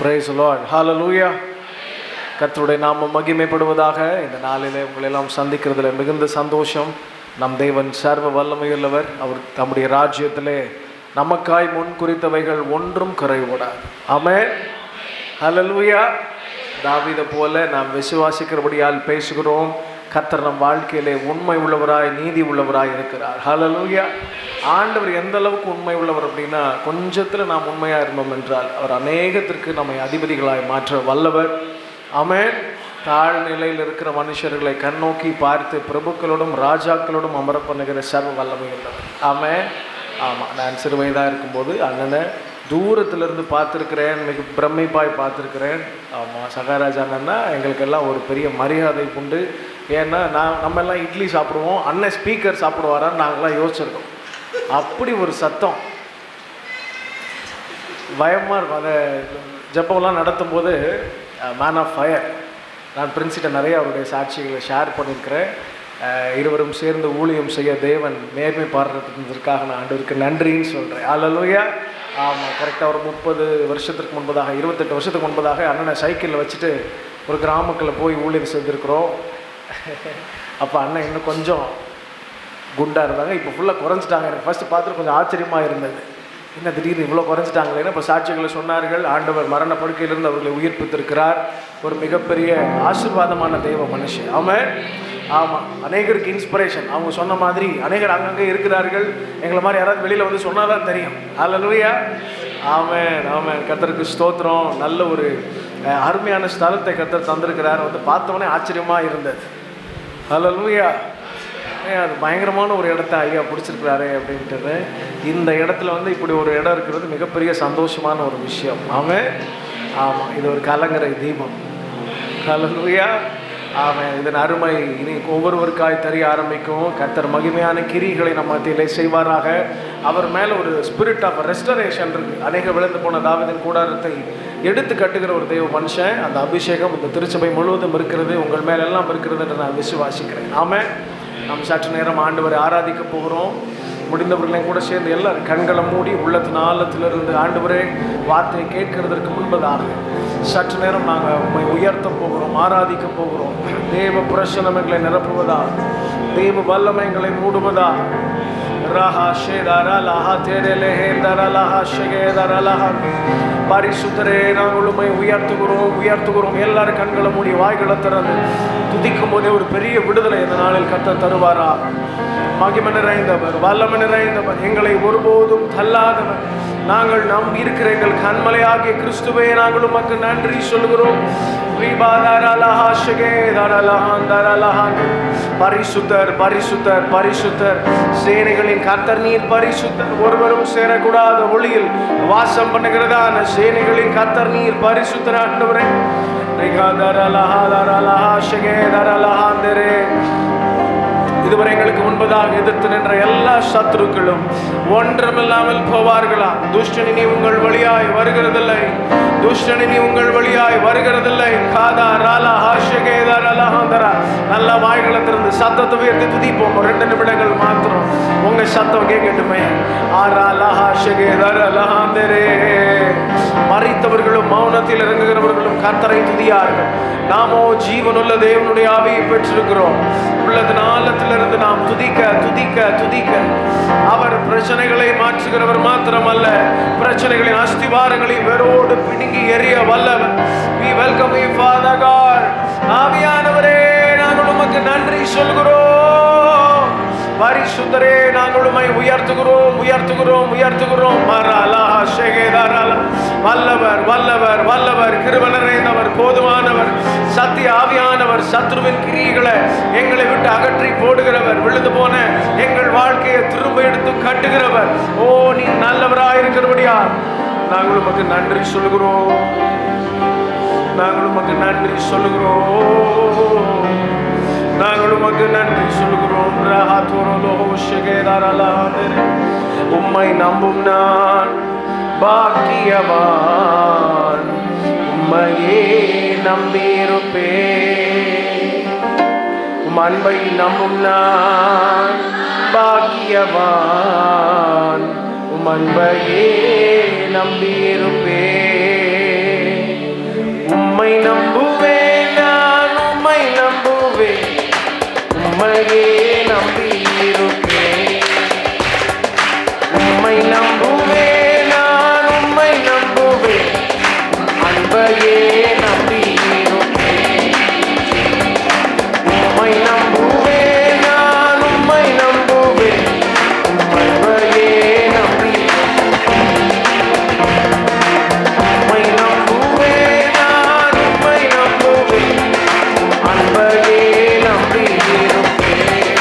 Praise the Lord. Hallelujah. கர்த்தருடைய நாமம் மகிமைப்படுவதாக. இந்த நாளிலே உங்களெல்லாம் சந்திக்கிறதுல மிகுந்த சந்தோஷம். நம் தேவன் சர்வ வல்லமையுள்ளவர். அவர் தம்முடைய ராஜ்யத்திலே நமக்காய் முன் குறித்தவைகள் ஒன்றும் குறைவுடாது. ஆமென். ஹல்லேலூயா. தாவீதை போல நாம் விசுவாசிக்கிறபடியால் பேசுகிறோம். கர்த்தர் நம் வாழ்க்கையிலே உண்மை உள்ளவராய் நீதி உள்ளவராய் இருக்கிறார். ஹல்லேலூயா. ஆண்டவர் எந்த அளவுக்கு உண்மை உள்ளவர் அப்படின்னா, கொஞ்சத்தில் நாம் உண்மையாக இருந்தோம் என்றால் அவர் அநேகத்திற்கு நம்மை அதிபதிகளாய் மாற்ற வல்லவர். ஆமென். தாழ்நிலையில் இருக்கிற மனுஷர்களை கண்ணோக்கி பார்த்து பிரபுக்களோடும் ராஜாக்களோடும் அமர பண்ணுகிற சர்வ வல்லமை உள்ளவர். ஆமென். ஆமாம், நான் சிறு வயதாக இருக்கும்போது அண்ணனை தூரத்திலிருந்து பார்த்துருக்கிறேன், மிக பிரமிப்பாய் பார்த்துருக்கிறேன். ஆமாம், சகாராஜ் அண்ணன்னா எங்களுக்கெல்லாம் ஒரு பெரிய மரியாதை உண்டு. ஏன்னா நம்ம எல்லாம் இட்லி சாப்பிடுவோம், அண்ணன் ஸ்பீக்கர் சாப்பிடுவாரான்னு நாங்களாம் யோசிச்சிருக்கோம். அப்படி ஒரு சத்தம் பயமாக இருக்கும். அந்த ஜெபம்லாம் நடத்தும் போது மேன் ஆஃப் ஃபயர், நான் பிரின்ஸிட்ட நிறைய அவருடைய சாட்சிகளை ஷேர் பண்ணியிருக்கிறேன். இருவரும் சேர்ந்து ஊழியம் செய்ய தேவன் நேர்மை பாடுறதுக்காக நான் ஆண்டவருக்கு நன்றின்னு சொல்கிறேன். அல்லேலூயா. ஆமாம், கரெக்டாக ஒரு 30 வருஷத்துக்கு முன்பதாக, 28 வருஷத்துக்கு முன்பதாக அண்ணனை சைக்கிளில் வச்சுட்டு ஒரு கிராமத்தில் போய் ஊழியம் செய்திருக்கிறோம். அப்போ அண்ணன் இன்னும் கொஞ்சம் குண்டாக இருந்தாங்க. இப்போ ஃபுல்லாக குறைஞ்சிட்டாங்க. எனக்கு ஃபஸ்ட்டு பார்த்துட்டு கொஞ்சம் ஆச்சரியமாக இருந்தது, என்ன திடீர்னு இவ்வளோ குறைஞ்சிட்டாங்களேன்னு. இப்போ சாட்சிகளை சொன்னார்கள். ஆண்டவர் மரண படுக்கையிலிருந்து அவர்களை உயிர்ப்பித்திருக்கிறார். ஒரு மிகப்பெரிய ஆசீர்வாதமான தெய்வ மனுஷன். ஆமாம், அநேகருக்கு இன்ஸ்பிரேஷன். அவங்க சொன்ன மாதிரி அநேகர் அங்கங்கே இருக்கிறார்கள். எங்களை மாதிரி யாராவது வெளியில் வந்து சொன்னால் தான் தெரியும். அல்லேலூயா. ஆமென். ஆமென். கர்த்தருக்கு ஸ்தோத்திரம். நல்ல ஒரு அருமையான ஸ்தலத்தை கர்த்தர் தந்திருக்கிறார். வந்து பார்த்தோன்னே ஆச்சரியமாக இருந்தது. அல்லேலூயா. அது பயங்கரமான ஒரு இடத்த ஐயா பிடிச்சிருக்கிறாரு அப்படின்ட்டு. இந்த இடத்துல வந்து இப்படி ஒரு இடம் இருக்கிறது மிகப்பெரிய சந்தோஷமான ஒரு விஷயம். ஆமென். ஆமாம், இது ஒரு கலங்கரை தீபம். அல்லேலூயா. ஆமாம், இதன் அருமை இனி ஒவ்வொருவருக்காய் தெரிய ஆரம்பிக்கும். கர்த்தர் மகிமையான கிரிகளை நம்ம மத்தியிலே செய்வாராக. அவர் மேலே ஒரு ஸ்பிரிட் ஆஃப் ரெஸ்டரேஷன் இருக்குது. அநேக விழுந்து போன தாவீதின் கூடாரத்தை எடுத்து கட்டுகிற ஒரு தெய்வ மனுஷன். அந்த அபிஷேகம் இந்த திருச்சபை முழுவதும் இருக்கிறது, உங்கள் மேலெல்லாம் இருக்கிறது என்று நான் விசுவாசிக்கிறேன். ஆமென். நாம் சற்று நேரம் ஆண்டவரை ஆராதிக்க போகிறோம். முடிந்தவர்களையும் கூட சேர்ந்து எல்லாரும் கண்களை மூடி உள்ளத்தின் ஆழத்திலிருந்து ஆண்டவரே வார்த்தையை கேட்கிறதற்கு முன்பதாக சற்று நேரம் நாங்கள் உண்மை உயர்த்த போகிறோம், ஆராதிக்க போகிறோம். தேவ பிரசன்னம் எங்களை நிரப்புவதா, தேவ வல்லமைகளை மூடுவதா. பரிசுத்தரே, நாங்கள் உண்மை உயர்த்துகிறோம். எல்லாரும் கண்களை மூடி வாய்களை திறந்து துதிக்கும் போதே ஒரு பெரிய விடுதலை இந்த நாளில் கர்த்தர் தருவாரா. மகிமை நிறைந்தவர், வல்லமை நிறைந்தவர், எங்களை ஒருபோதும் தள்ளாதவர். நாங்கள் நம்பி இருக்கிற எங்கள் கண்மலையாகிய கிறிஸ்துவே, நாங்கள் உமக்கு நன்றி சொல்கிறோம். பரிசுத்தர் பரிசுத்தர் பரிசுத்தர், சேனைகளின் கர்த்தர் நீர் பரிசுத்தர். ஒருவரும் சேரக்கூடாத ஒளியில் வாசம் பண்ணுகிறதான சேனைகளின் கர்த்தர் நீர் பரிசுத்தர். ஆண்டவரே, இதுவரை எங்களுக்கு முன்பதாக எதிர்த்து நின்ற எல்லா சத்துருக்களும் ஒன்றுமில்லாமல் போவார்களா. துஷ்டனினி உங்கள் வழியாய் வருகிறதில்லை, துஷ்டனினி உங்கள் வழியாய் வருகிறதில்லை. நல்ல வாய்களத்திலிருந்து சத்தத்தை உயர்த்தி துதிப்போம். 2 நிமிடங்கள் மாத்திரம் உங்க சத்தம் கேட்கட்டுமே. மரித்தவர்களும் மௌனத்தில் இறங்குகிறவர்களும் கர்த்தரை துதியார்கள். நாமோ ஜீவனுள்ள தேவனுடைய ஆவியை பெற்றிருக்கிறோம். உள்ளதன் ஆழத்திலிருந்து நாம் துதிக்க துதிக்க துதிக்க. அவர் பிரச்சனைகளை மாற்றுகிறவர் மாத்திரமல்ல, பிரச்சனைகளின் அஸ்திவாரங்களை வேரோடு பிடுங்கி எறிய வல்லவர். We welcome you, Father God. ஆவியானவரே, நாங்கள் உமக்கு நன்றி சொல்கிறோம். பரிசுத்தரே, நாங்கள் உம்மை உயர்த்துகிறோம். வல்லவர் வல்லவர் வல்லவர், கிருபை நிறைந்தவர், போதுமானவர், சத்திய ஆவியானவர், சத்ருவின் கிரியைகளை எங்களை விட்டு அகற்றி போடுகிறவர், விழுந்து போன எங்கள் வாழ்க்கையை திரும்ப எடுத்து கட்டுகிறவர். ஓ, நீ நல்லவராயிருக்கிறபடியா நாங்கள் உமக்கு நன்றி சொல்கிறோம். நாங்கள் உமக்கு நன்றி சொல்கிறோம். உம்மை நம்பும் நான் பாக்கியவான், உம்மையே நம்பியிருப்பேன். உம் அன்பை நம்பும் நான் பாக்கியவான், உம் அன்பையே நம்பியிருப்பேன். உம்மை நம்புவேன், நான் உம்மை நம்புவேன், உம்மையே நம்பியிருப்பேன். உம்மை நம்புவேன், நான் உம்மை நம்புவேன், அன்பையே நம்பியிருப்பேன். உம்மை நம்புவேன், நான் உம்மை நம்புவேன், அன்பையே நம்பியிருப்பேன். உம்மை நம்புவேன், நான் உம்மை நம்புவேன், அன்பையே நம்பியிருப்பேன்.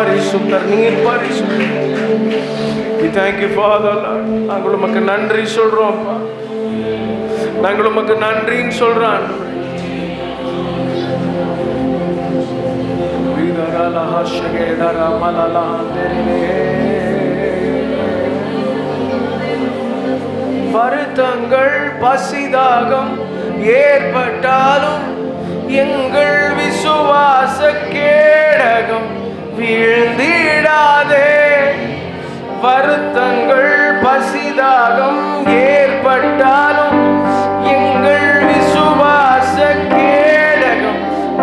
பரிசுத்தர், நீர் பரிசுத்தர். We thank you Father Lord. நாங்கள் உமக்கு நன்றி சொல்றோம். நாங்கள் உமக்கு நன்றின்னு சொல்றோம். வருத்தங்கள் பசிதாகம் ஏற்பட்டாலும் எங்கள் விசுவாச கேடகம் வீழ்ந்திடாதே. வருத்தங்கள் பசிதாகம் ஏற்பட்டாலும் எங்கள் விசுவாச கேடகம்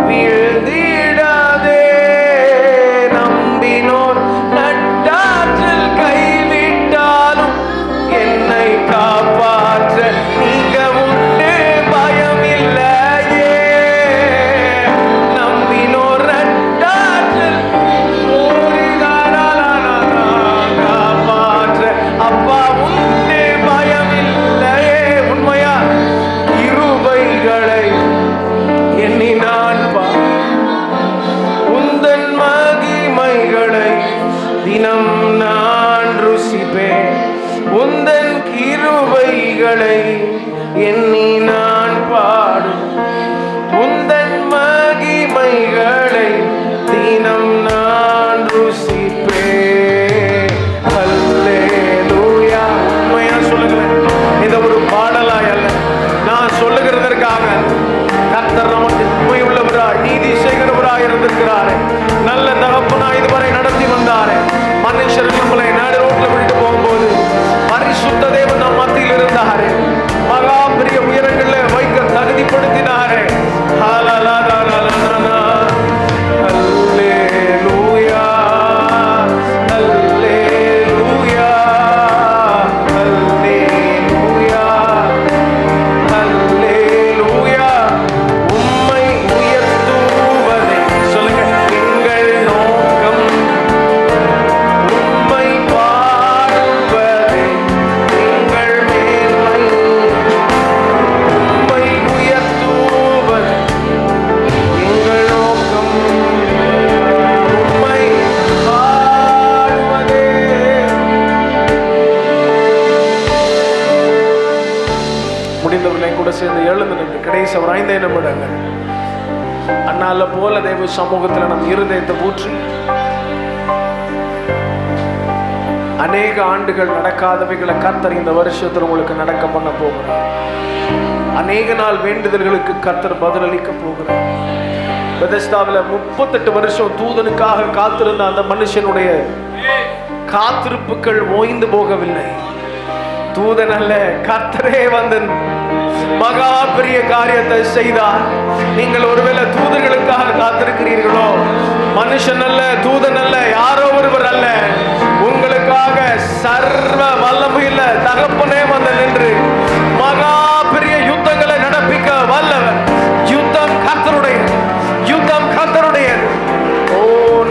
வீழ்ந்திடாதே. நம்பினோர் நட்டாற்றில் கைவிட்டாலும் என்னை காப்பாற்ற நீங்க உண்டு, பயம் இல்லையே. நம்பினோர் நட்டாற்றில் காப்பாற்ற அப்பா உண்டு, பயம் இல்லையே. உண்மையா கிருபைகளை எண்ணி நான் உந்தன் மகிமைகளை தினம் நான் ருசிப்பேன். உந்தன் கிருபைகளை எண்ணி நான் பாடும். உந்தன் மகிமைகளை தினம் நான் ருசிப்பேன். அல்லேலூயா. உண்மையா சொல்லுகிறேன், இந்த ஒரு பாடலாய் அல்ல, நான் சொல்லுகிறதற்காக. கர்த்தர் நமக்கு உண்மை உள்ளவராய் நீதி செய்கிறவராய் இருந்திருக்கிறாரே. நல்ல தகப்பனாய் இதுவரை நடத்தி வந்தாரே. மனுஷர்கள் நம்மளை நாடு ரோட்ல விட்டு போகும்போது பரிசுத்த தேவன் நம் மத்தியில் இருந்தாரே. மகா பெரிய உயரங்கள்ல வைக்க தகுதிப்படுத்தினாரே. அல்லேலூயா, அல்லேலூயா, அல்லேலூயா, அல்லேலூயா. உம்மை உயர்த்துவதே சொல்லுங்க எங்கள் நோக்கம். உம்மை பாடுவதே எங்கள் மேன்மை. உம்மை உயர்த்துவதே எங்கள் நோக்கம். உம்மை பாடுவதே. முடிந்தவர்களை கூட சேர்ந்து எழுந்து நின்று கடைசி ஒரு 5 நிமிடங்கள் அண்ணால போல தேவ சமூகத்தில் நம் இருதயத்தை ஊற்றி அநேக ஆண்டுகள் நடக்காதவைகளை கர்த்தர் இந்த வருஷத்தில் உங்களுக்கு நடக்க பண்ண போகிறார். அநேக நாள் வேண்டுதல்களுக்கு கர்த்தர் பதிலளிக்க போகிறார். பெதெஸ்தாவில் 38 வருஷம் தூதனுக்காக காத்திருந்த அந்த மனுஷனுடைய காத்திருப்புகள் ஓய்ந்து போகவில்லை. தூதன் அல்ல, கர்த்தரே வந்து மகா பெரிய காரியத்தை செய்தார். நீங்கள் ஒருவேளை தூதர்களுக்காக காத்திருக்கிறீர்களோ, மனுஷன் அல்ல, தூதன் அல்ல, யாரோ ஒருவர் அல்ல, உங்களுக்காக சர்வ வல்லமையுள்ள தகப்பனே வந்து நின்று மகா பெரிய யுத்தங்களை நடப்பிக்க வல்லவர். யுத்தம் கர்த்தருடைய, யுத்தம் கர்த்தருடைய. ஓ,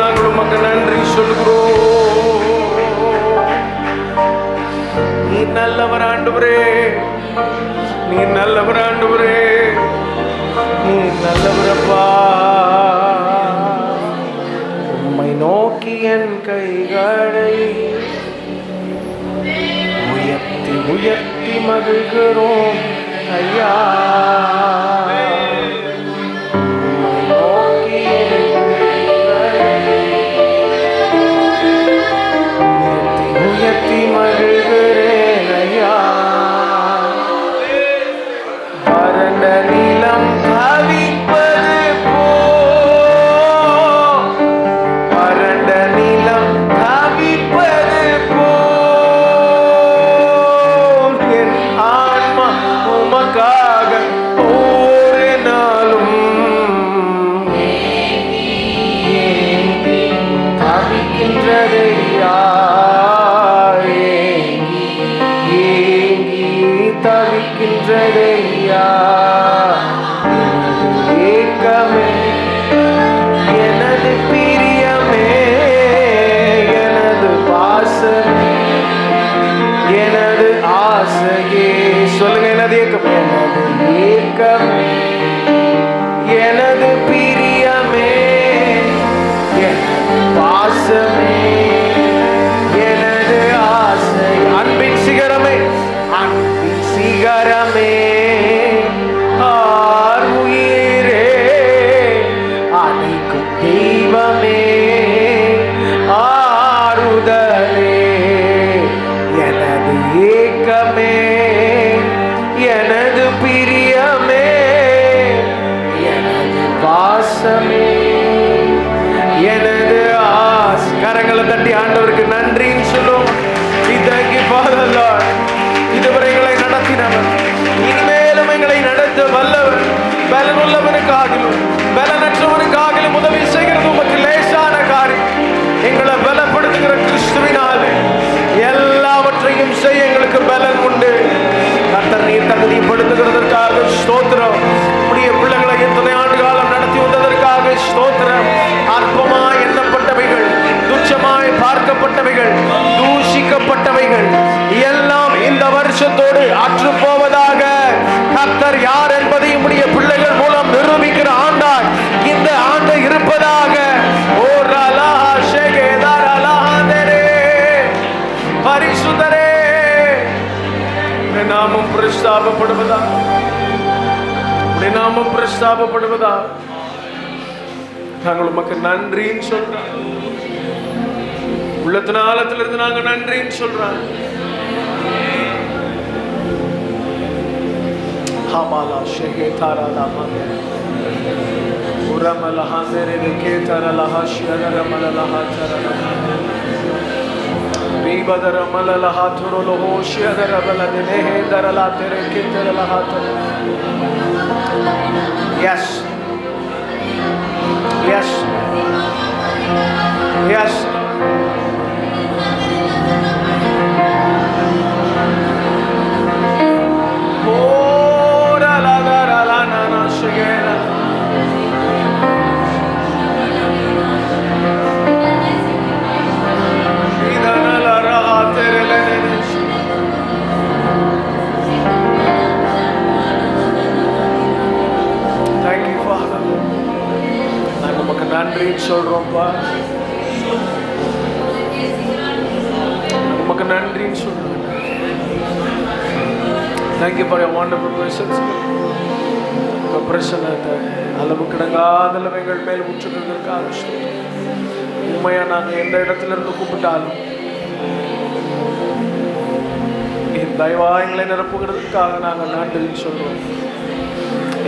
நாங்கள் உமக்கு நன்றி சொல்கிறோம். நீ நல்லவர் ஆண்டவரே, நீ நல்லவர் ஆண்டவரே, நீ நல்லவரப்பா. உம்மை நோக்கி என் கைகளை உயர்த்தி உயர்த்தி மகிழ்கிறோம் ஐயா. உம்மை நோக்கி என் கைகளை உயர்த்தி உயர்த்தி மகிழ்கிறேன் ஐயா. வறண்ட நிலம் தவிப்பது போல், வறண்ட நிலம் தவிப்பது போல் என் ஆன்மா உமக்காக எங்களை பலப்படுத்துகிற கிறிஸ்துவினாலே எல்லாவற்றையும் செய்ய எங்களுக்கு பலன் உண்டு. கர்த்தர் நீர் தகுதிப்படுத்துகிறதற்காக ஸ்தோத்திரம். உடைய பிள்ளைகளை இத்தனை ஆண்டு காலம் நடத்தி வந்ததற்காக ஸ்தோத்திரம். அற்பமாய் எண்ணப்பட்டவைகள், துச்சமாய் பார்க்கப்பட்டவைகள், தூஷிக்கப்பட்டவைகள் எல்லாம் இந்த வருஷத்தோடு அற்று போவதாக. கர்த்தர் யார் என்பதை உடைய பிள்ளைகள் மூலம் நிரூபிக்கிற ஆண்டாய் இந்த ஆண்டு இருப்பதாக. பரிசுத்தரே, நாமம் பிரஸ்தாபப்படுவதா, நாமம் பிரஸ்தாபப்படுவதா. நாங்கள் உமக்கு நன்றின்னு சொல்றோம். உள்ளத்தின் ஆழத்திலிருந்து நாங்கள் நன்றின்னு சொல்றோம். ஹமாலா ஷேகே தாராலா மாமே உரமல ஹாந்தரே கே தாராலா ஹஷரல மலலா ஹாதரலா பீபதர மலலா ஹாதுரலோ ஹோஷியதர பலதனே தரலா தெரே கே தரலா ஹாதர. Yes yes yes. நன்றி சொல்றோம்ப்பா, உமக்கு நன்றின்னு சொல்றோம். Thank you for your wonderful presence. உங்க பிரசன்னத்தை அளவு கிடங்காதளவைகள் மேல் ஊற்றுகிறதற்காக உண்மையா நாங்கள் எந்த இடத்துல இருந்து கூப்பிட்டாலும் என் தயவா எங்களை நிரப்புகிறதுக்காக நாங்கள் நன்றின்னு சொல்றோம்.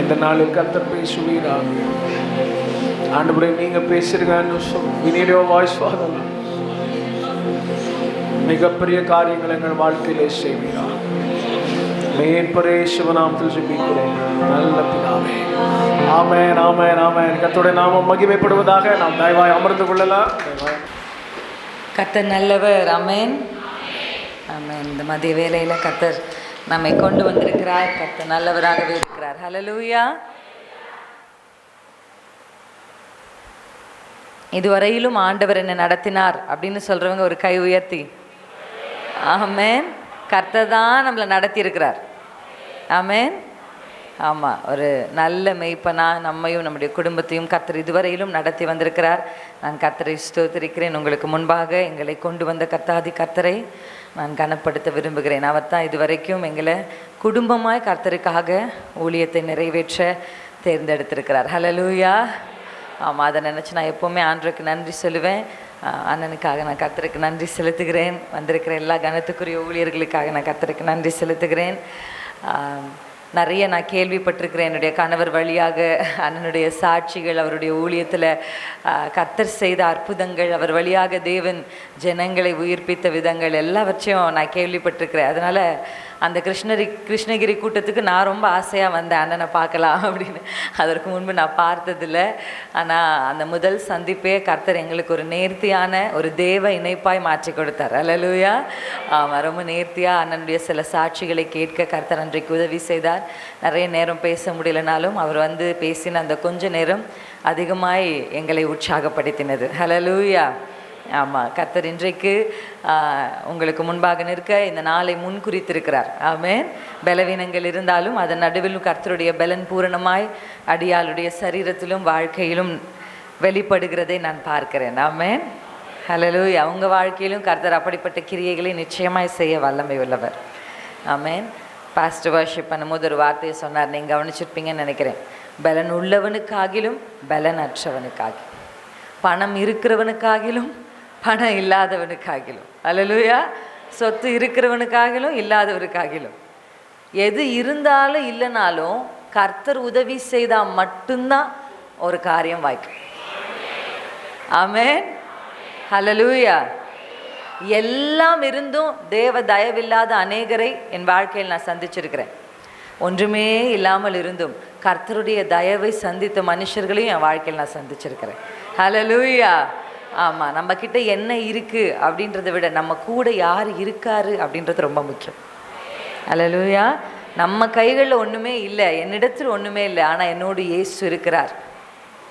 இந்த நாளில் கர்த்தர் பேசுவீரா ஆண்டவரே, நீங்க பேசுறீங்கன்னு we need your voice Father. மிகப்பெரிய காரியங்களை எங்கள் வாழ்க்கையிலே செய்வீரா. மேற்பரே சிவநாமத்தில் ஜெபிக்கிறோம் நல்ல பிதாவே. ஆமென் ஆமென் ஆமென். கர்த்தருடைய நாமம் மகிமைப்படுவதாக. நாம் தயவாய் அமர்ந்து கொள்ளலாம். கர்த்தர் நல்லவர். ஆமென் ஆமென். இந்த மதிய வேளையில கர்த்தர் நம்மை கொண்டு வந்திருக்கிறார். கர்த்தர் நல்லவராகவே இருக்கிறார். ஹல்லேலூயா. இதுவரையிலும் ஆண்டவர் என்னை நடத்தினார் அப்படின்னு சொல்கிறவங்க ஒரு கை உயர்த்தி. ஆமென். கர்த்தர் தான் நம்மளை நடத்தி இருக்கிறார். ஆமென். ஆமாம், ஒரு நல்ல மெய்ப்பனா நம்மையும் நம்முடைய குடும்பத்தையும் கர்த்தர் இதுவரையிலும் நடத்தி வந்திருக்கிறார். நான் கர்த்தரை ஸ்தோத்திரிக்கிறேன். உங்களுக்கு முன்பாக எங்களை கொண்டு வந்த கர்த்தாதி கர்த்தரை நான் கனப்படுத்த விரும்புகிறேன். அவர் தான் இதுவரைக்கும் எங்களை குடும்பமாய் கர்த்தருக்காக ஊழியத்தை நிறைவேற்ற தேர்ந்தெடுத்திருக்கிறார். ஹல்லேலூயா. ஆமாம், அதை நினச்சி நான் எப்போவுமே ஆண்டவருக்கு நன்றி சொல்லுவேன். அண்ணனுக்காக நான் கர்த்தருக்கு நன்றி செலுத்துகிறேன். வந்திருக்கிற எல்லா கனத்துக்குரிய ஊழியர்களுக்காக நான் கர்த்தருக்கு நன்றி செலுத்துகிறேன். நிறைய நான் கேள்விப்பட்டிருக்கிறேன். என்னுடைய கணவர் வழியாக அண்ணனுடைய சாட்சிகள், அவருடைய ஊழியத்தில் கர்த்தர் செய்த அற்புதங்கள், அவர் வழியாக தேவன் ஜனங்களை உயிர்ப்பித்த விதங்கள் எல்லாவற்றையும் நான் கேள்விப்பட்டிருக்கிறேன். அதனால் அந்த கிருஷ்ணகிரி கூட்டத்துக்கு நான் ரொம்ப ஆசையாக வந்தேன், அண்ணனை பார்க்கலாம் அப்படின்னு. அதற்கு முன்பு நான் பார்த்ததில்லை. ஆனால் அந்த முதல் சந்திப்பே கர்த்தர் எங்களுக்கு ஒரு நேர்த்தியான ஒரு தேவ இணைப்பாய் மாற்றி கொடுத்தார். அல்லேலூயா. ஆமாம், ரொம்ப நேர்த்தியாக அண்ணனுடைய சில சாட்சிகளை கேட்க கர்த்தர் அன்றைக்கு உதவி செய்தார். நிறைய நேரம் பேச முடியலனாலும் அவர் வந்து பேசின அந்த கொஞ்ச நேரம் அதிகமாய் எங்களை உற்சாகப்படுத்தினது. ஹல்லேலூயா. ஆமாம், கர்த்தர் இன்றைக்கு உங்களுக்கு முன்பாக நிற்க இந்த நாளை முன்குறித்திருக்கிறார். ஆமென். பலவீனங்கள் இருந்தாலும் அதன் நடுவில் கர்த்தருடைய பலன் பூரணமாய் அடியாளுடைய சரீரத்திலும் வாழ்க்கையிலும் வெளிப்படுகிறதை நான் பார்க்கிறேன். ஆமென். ஹல்லேலூயா. அவங்க வாழ்க்கையிலும் கர்த்தர் அப்படிப்பட்ட கிரியைகளை நிச்சயமாய் செய்ய வல்லமை உள்ளவர். ஆமென். பாஸ்டர் வர்ஷிப் பண்ணும்போது ஒரு வார்த்தையை சொன்னார், நீங்கள் கவனிச்சிருப்பீங்கன்னு நினைக்கிறேன். பலன் உள்ளவனுக்காகிலும் பலன் அற்றவனுக்காகி, பணம் இருக்கிறவனுக்காகிலும் பணம் இல்லாதவனுக்காகிலும், அல்லேலூயா, சொத்து இருக்கிறவனுக்காகிலும் இல்லாதவனுக்காகிலும், எது இருந்தாலும் இல்லைனாலும் கர்த்தர் உதவி செய்தால் மட்டும்தான் ஒரு காரியம் வாய்க்கும். ஆமென். ஹல்லேலூயா. எல்லாம் இருந்தும் தேவ தயவில்லாத அநேகரை என் வாழ்க்கையில் நான் சந்திச்சிருக்கிறேன். ஒன்றுமே இல்லாமல் இருந்தும் கர்த்தருடைய தயவை சந்தித்த மனுஷர்களையும் என் வாழ்க்கையில் நான் சந்திச்சிருக்கிறேன். ஹல்லேலூயா. ஆமாம், நம்மக்கிட்ட என்ன இருக்குது அப்படின்றத விட நம்ம கூட யார் இருக்காரு அப்படின்றது ரொம்ப முக்கியம். அல்லேலூயா. நம்ம கைகளில் ஒன்றுமே இல்லை, என்னிடத்தில் ஒன்றுமே இல்லை, ஆனால் என்னோடு இயேசு இருக்கிறார்.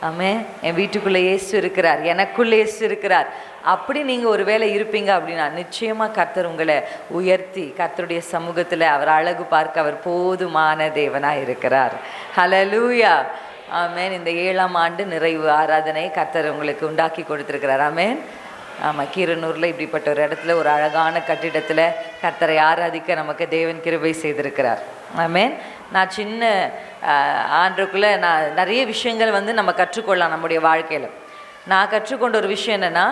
ஆமென். என் வீட்டுக்குள்ளே இயேசு இருக்கிறார், எனக்குள்ளே இயேசு இருக்கிறார். அப்படி நீங்கள் ஒரு வேளை இருப்பீங்க அப்படின்னா நிச்சயமாக கர்த்தர் உங்களை உயர்த்தி கர்த்தருடைய சமூகத்தில் அவர் அழகு பார்க்க அவர் போதுமான தேவனாக இருக்கிறார். ஹல்லேலூயா. ஆமென். இந்த 7ஆம் ஆண்டு நிறைவு ஆராதனை கர்த்தர் உங்களுக்கு உண்டாக்கி கொடுத்துருக்கிறார். ஆமென். ஆமாம், கீரனூரில் இப்படிப்பட்ட ஒரு இடத்துல ஒரு அழகான கட்டிடத்தில் கர்த்தரை ஆராதிக்க நமக்கு தேவன் கிருபை செய்திருக்கிறார். ஆமென். நான் சின்ன ஆண்டுக்குள்ளே நான் நிறைய விஷயங்கள் நம்ம கற்றுக்கொள்ளலாம் நம்முடைய வாழ்க்கையில். நான் கற்றுக்கொண்ட ஒரு விஷயம் என்னென்னா,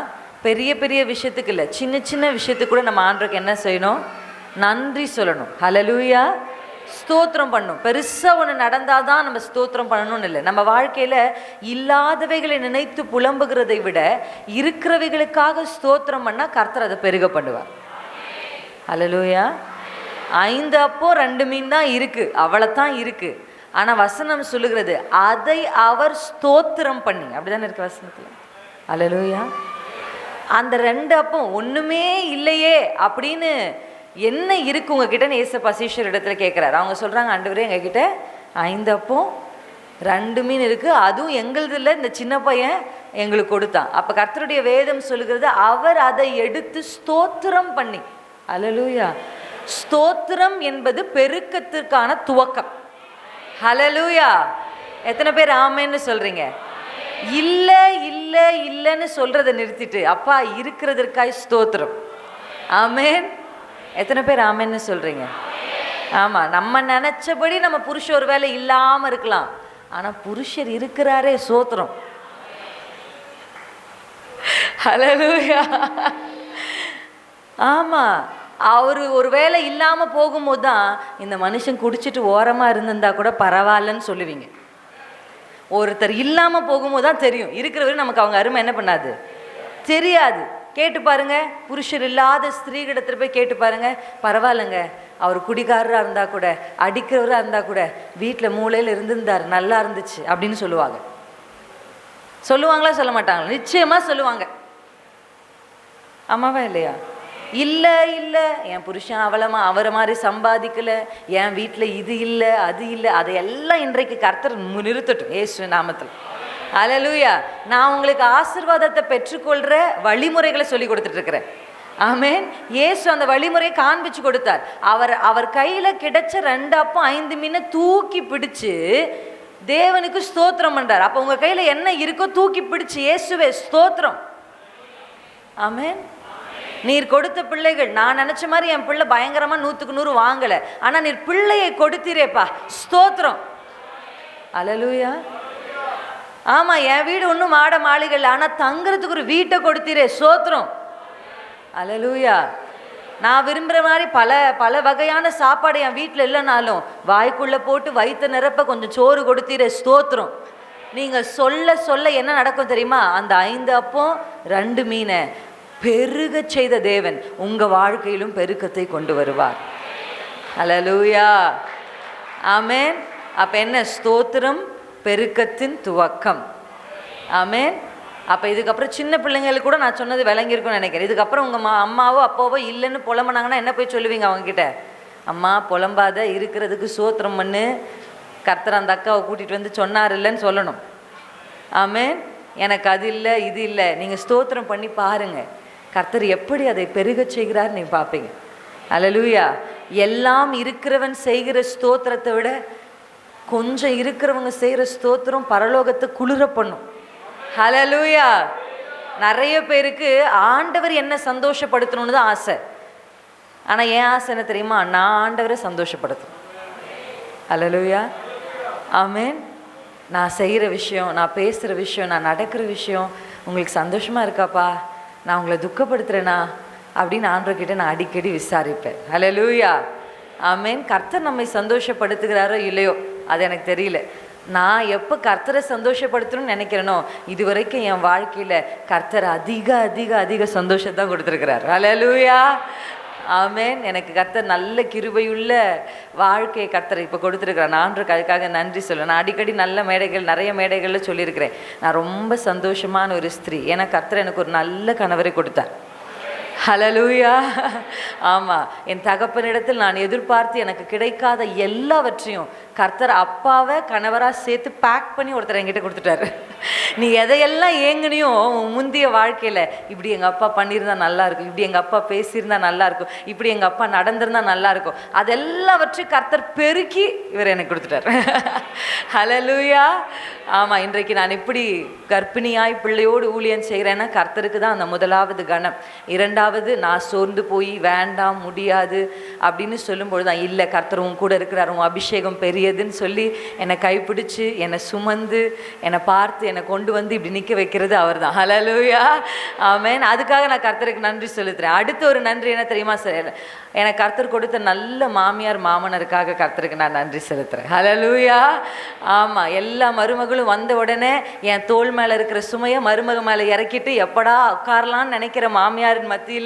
பெரிய பெரிய விஷயத்துக்கு இல்லை, சின்ன சின்ன விஷயத்துக்கு கூட நம்ம ஆண்டவருக்கு என்ன செய்யணும்? நன்றி சொல்லணும். ஹல்லேலூயா. ஸ்தோத்திரம் பண்ணணும். பெருசாக ஒன்று நடந்தால் தான் நம்ம ஸ்தோத்திரம் பண்ணணும்னு இல்லை. நம்ம வாழ்க்கையில் இல்லாதவைகளை நினைத்து புலம்புகிறதை விட இருக்கிறவைகளுக்காக ஸ்தோத்திரம் பண்ணால் கர்த்தர் அதை பெருக பண்ணுவார். ஹல்லேலூயா. 5 அப்போ 2 மீன் தான் இருக்குது, அவ்வளோத்தான் இருக்குது. ஆனால் வசனம் சொல்லுகிறது அதை அவர் ஸ்தோத்திரம் பண்ணி, அப்படி தானே இருக்குது வசனத்தில். ஹல்லேலூயா. அந்த 2 அப்போ ஒன்றுமே இல்லையே அப்படின்னு என்ன இருக்குது உங்ககிட்டன்னு ஏசப்பா சீஷர் இடத்துல கேட்குறாரு. அவங்க சொல்கிறாங்க, ஆண்டவரே எங்ககிட்ட 5 அப்போ 2 மீன் இருக்குது, அதுவும் எங்களுது இல்லை, இந்த சின்ன பையன் எங்களுக்கு கொடுத்தான். அப்போ கர்த்தருடைய வேதம் சொல்லுகிறது அவர் அதை எடுத்து ஸ்தோத்திரம் பண்ணி. ஹல்லேலூயா. ஸ்தோத்திரம் என்பது பெருக்கத்திற்கான துவக்கம். ஹல்லேலூயா. எத்தனை பேர் ஆமேன்னு சொல்கிறீங்க? இல்லை இல்லை இல்லைன்னு சொல்கிறத நிறுத்திட்டு அப்பா இருக்கிறதற்காய் ஸ்தோத்திரம். ஆமேன். எத்தனை பேர் ஆமேன்னு சொல்கிறீங்க? ஆமாம், நம்ம நினச்சபடி நம்ம புருஷர் ஒரு வேலை இல்லாமல் இருக்கலாம், ஆனால் புருஷர் இருக்கிறாரே ஸ்தோத்திரம். ஹல்லேலூயா. ஆமாம், அவர் ஒரு வேலை இல்லாமல் போகும்போது தான் இந்த மனுஷன் குடிச்சிட்டு ஓரமாக இருந்திருந்தா கூட பரவாயில்லன்னு சொல்லுவீங்க. ஒருத்தர் இல்லாமல் போகும்போது தான் தெரியும், இருக்கிறவரை நமக்கு அவங்க அருமை என்ன பண்ணாது, தெரியாது. கேட்டு பாருங்க, புருஷர் இல்லாத ஸ்திரீகிடத்தில் போய் கேட்டு பாருங்க, பரவாயில்லைங்க அவர் குடிகாரராக இருந்தால் கூட அடிக்கிறவராக இருந்தால் கூட வீட்டில் மூலையில் இருந்திருந்தார், நல்லா இருந்துச்சு அப்படின்னு சொல்லுவாங்க. சொல்லுவாங்களா சொல்ல மாட்டாங்களா? நிச்சயமாக சொல்லுவாங்க. ஆமாவா இல்லையா? இல்லை இல்லை என் புருஷன் அவரை மாதிரி சம்பாதிக்கலை, என் வீட்டில் இது இல்லை அது இல்லை, அதையெல்லாம் இன்றைக்கு கர்த்தர் நிறுத்தட்டும் இயேசு நாமத்தில். ஹல்லேலூயா. நான் உங்களுக்கு ஆசீர்வாதத்தை பெற்றுக்கொள்கிற வழிமுறைகளை சொல்லி கொடுத்துட்ருக்கிறேன். ஆமென். இயேசு அந்த வழிமுறையை காண்பிச்சு கொடுத்தார். அவர் கையில் கிடைச்ச 2 அப்பம் 5 மீனை தூக்கி பிடிச்சு தேவனுக்கு ஸ்தோத்திரம் பண்ணுறார். அப்போ உங்கள் கையில் என்ன இருக்கோ தூக்கி பிடிச்சு இயேசுவே ஸ்தோத்திரம். ஆமென். நீர் கொடுத்த பிள்ளைகள், நான் நினச்ச மாதிரி என் பிள்ளை பயங்கரமாக 100க்கு 100 வாங்கலை, ஆனால் நீர் பிள்ளையை கொடுத்தீரேப்பா ஸ்தோத்திரம். ஹல்லேலூயா. ஆமாம், என் வீடு ஒன்றும் மாட மாளிகை, ஆனால் தங்குறதுக்கு ஒரு வீட்டை கொடுத்தீரே ஸ்தோத்திரம். ஹல்லேலூயா. நான் விரும்புகிற மாதிரி பல வகையான சாப்பாடு என் வீட்டில் இல்லைனாலும் வாய்க்குள்ளே போட்டு வயிற்று நிரப்ப கொஞ்சம் சோறு கொடுத்தீரே ஸ்தோத்திரம். நீங்கள் சொல்ல சொல்ல என்ன நடக்கும் தெரியுமா? அந்த 5 அப்பம் 2 மீனை பெருக செய்த தேவன் உங்கள் வாழ்க்கையிலும் பெருக்கத்தை கொண்டு வருவார். ஹல்லேலூயா. ஆமென். அப்போ என்ன? ஸ்தோத்திரம் பெருக்கத்தின் துவக்கம். ஆமென். அப்போ இதுக்கப்புறம் சின்ன பிள்ளைங்களுக்கு கூட நான் சொன்னது விளங்கியிருக்கும்னு நினைக்கிறேன். இதுக்கப்புறம் உங்கள் அம்மாவோ அப்பாவோ இல்லைன்னு புலம்புனாங்கன்னா என்ன போய் சொல்லுவீங்க அவங்கக்கிட்ட? அம்மா புலம்பாத, இருக்கிறதுக்கு ஸ்தோத்திரம் பண்ணு, கர்த்தர் அந்த அக்காவை கூட்டிகிட்டு வந்து சொன்னார் இல்லைன்னு சொல்லணும். ஆமென். எனக்கு அது இல்லை இது இல்லை, நீங்கள் ஸ்தோத்திரம் பண்ணி பாருங்கள், கர்த்தர் எப்படி அதை பெருக செய்கிறார் நீங்கள் பார்ப்பீங்க. ஹல்லேலூயா. எல்லாம் இருக்கிறவன் செய்கிற ஸ்தோத்திரத்தை விட கொஞ்சம் இருக்கிறவங்க செய்கிற ஸ்தோத்திரம் பரலோகத்தை குளிர பண்ணும். ஹல்லேலூயா. நிறைய பேருக்கு ஆண்டவர் என்ன சந்தோஷப்படுத்தணும்னு தான் ஆசை, ஆனால் என் ஆசை என்ன தெரியுமா? நான் ஆண்டவரை சந்தோஷப்படுத்தணும். ஹல்லேலூயா. ஆமென். நான் செய்கிற விஷயம், நான் பேசுகிற விஷயம், நான் நடக்கிற விஷயம் உங்களுக்கு சந்தோஷமாக இருக்காப்பா, நான் உங்களை துக்கப்படுத்துகிறேனா அப்படின்னு ஆண்டவர்கிட்ட நான் அடிக்கடி விசாரிப்பேன். ஹல்லேலூயா. ஆமென். கர்த்தர் நம்மை சந்தோஷப்படுத்துகிறாரோ இல்லையோ அது எனக்கு தெரியல. நான் எப்போ கர்த்தரை சந்தோஷப்படுத்தணும்னு நினைக்கிறேனோ இது வரைக்கும் என் வாழ்க்கையில் கர்த்தர் அதிக அதிக அதிக சந்தோஷத்தான் கொடுத்துருக்கிறார். ஹல்லேலூயா. ஆமென். எனக்கு கர்த்தர் நல்ல கிருபையுள்ள வாழ்க்கையை கர்த்தர் இப்போ கொடுத்துருக்குறேன். நான் அதுக்காக நன்றி சொல்லுவேன். நான் அடிக்கடி நல்ல மேடைகள் நிறைய மேடைகளில் சொல்லியிருக்கிறேன், நான் ரொம்ப சந்தோஷமான ஒரு ஸ்திரீ. ஏன்னா கர்த்தர் எனக்கு ஒரு நல்ல கணவரை கொடுத்தார். ஹல்லேலூயா. ஆமாம், என் தகப்பனிடத்தில் நான் எதிர்பார்த்து எனக்கு கிடைக்காத எல்லாவற்றையும் கர்த்தர் அப்பாவை கணவராக சேர்த்து பேக் பண்ணி ஒருத்தர் என்கிட்ட கொடுத்துட்டாரு. நீ எதையெல்லாம் ஏங்குனியோ முந்தைய வாழ்க்கையில், இப்படி எங்கள் அப்பா பண்ணியிருந்தா நல்லாயிருக்கும், இப்படி எங்கள் அப்பா பேசியிருந்தா நல்லாயிருக்கும், இப்படி எங்கள் அப்பா நடந்திருந்தா நல்லாயிருக்கும், அதெல்லாவற்றையும் கர்த்தர் பெருக்கி இவர் எனக்கு கொடுத்துட்டார். ஹல்லேலூயா. ஆமாம், இன்றைக்கு நான் இப்படி கர்ப்பிணியாய் பிள்ளையோடு ஊழியம் செய்கிறேன்னா கர்த்தருக்கு தான் அந்த முதலாவது கணம். இரண்டாவது, நான் சோர்ந்து போய் வேண்டாம் முடியாது அப்படின்னு சொல்லும்பொழுது தான், இல்லை கர்த்தர் உன் கூட இருக்கிறார், உன் அபிஷேகம் பெரியதுன்னு சொல்லி என்னை கைப்பிடிச்சு என்னை சுமந்து என்னை பார்த்து என்னை கொண்டு வந்து இப்படி நிற்க வைக்கிறது அவர் தான். ஹல்லேலூயா. ஆமென். அதுக்காக நான் கர்த்தருக்கு நன்றி செலுத்துகிறேன். அடுத்த ஒரு நன்றி என்ன தெரியுமா சார்? எனக்கு கர்த்தர் கொடுத்த நல்ல மாமியார் மாமனருக்காக கர்த்தருக்கு நான் நன்றி செலுத்துகிறேன். ஹல்லேலூயா. ஆமாம், எல்லா மருமகளும் வந்த உடனே என் தோள் மேலே இருக்கிற சுமையை மருமக மேலே இறக்கிட்டு எப்படா உட்காரலான்னு நினைக்கிற மாமியாரின் மத்தியில்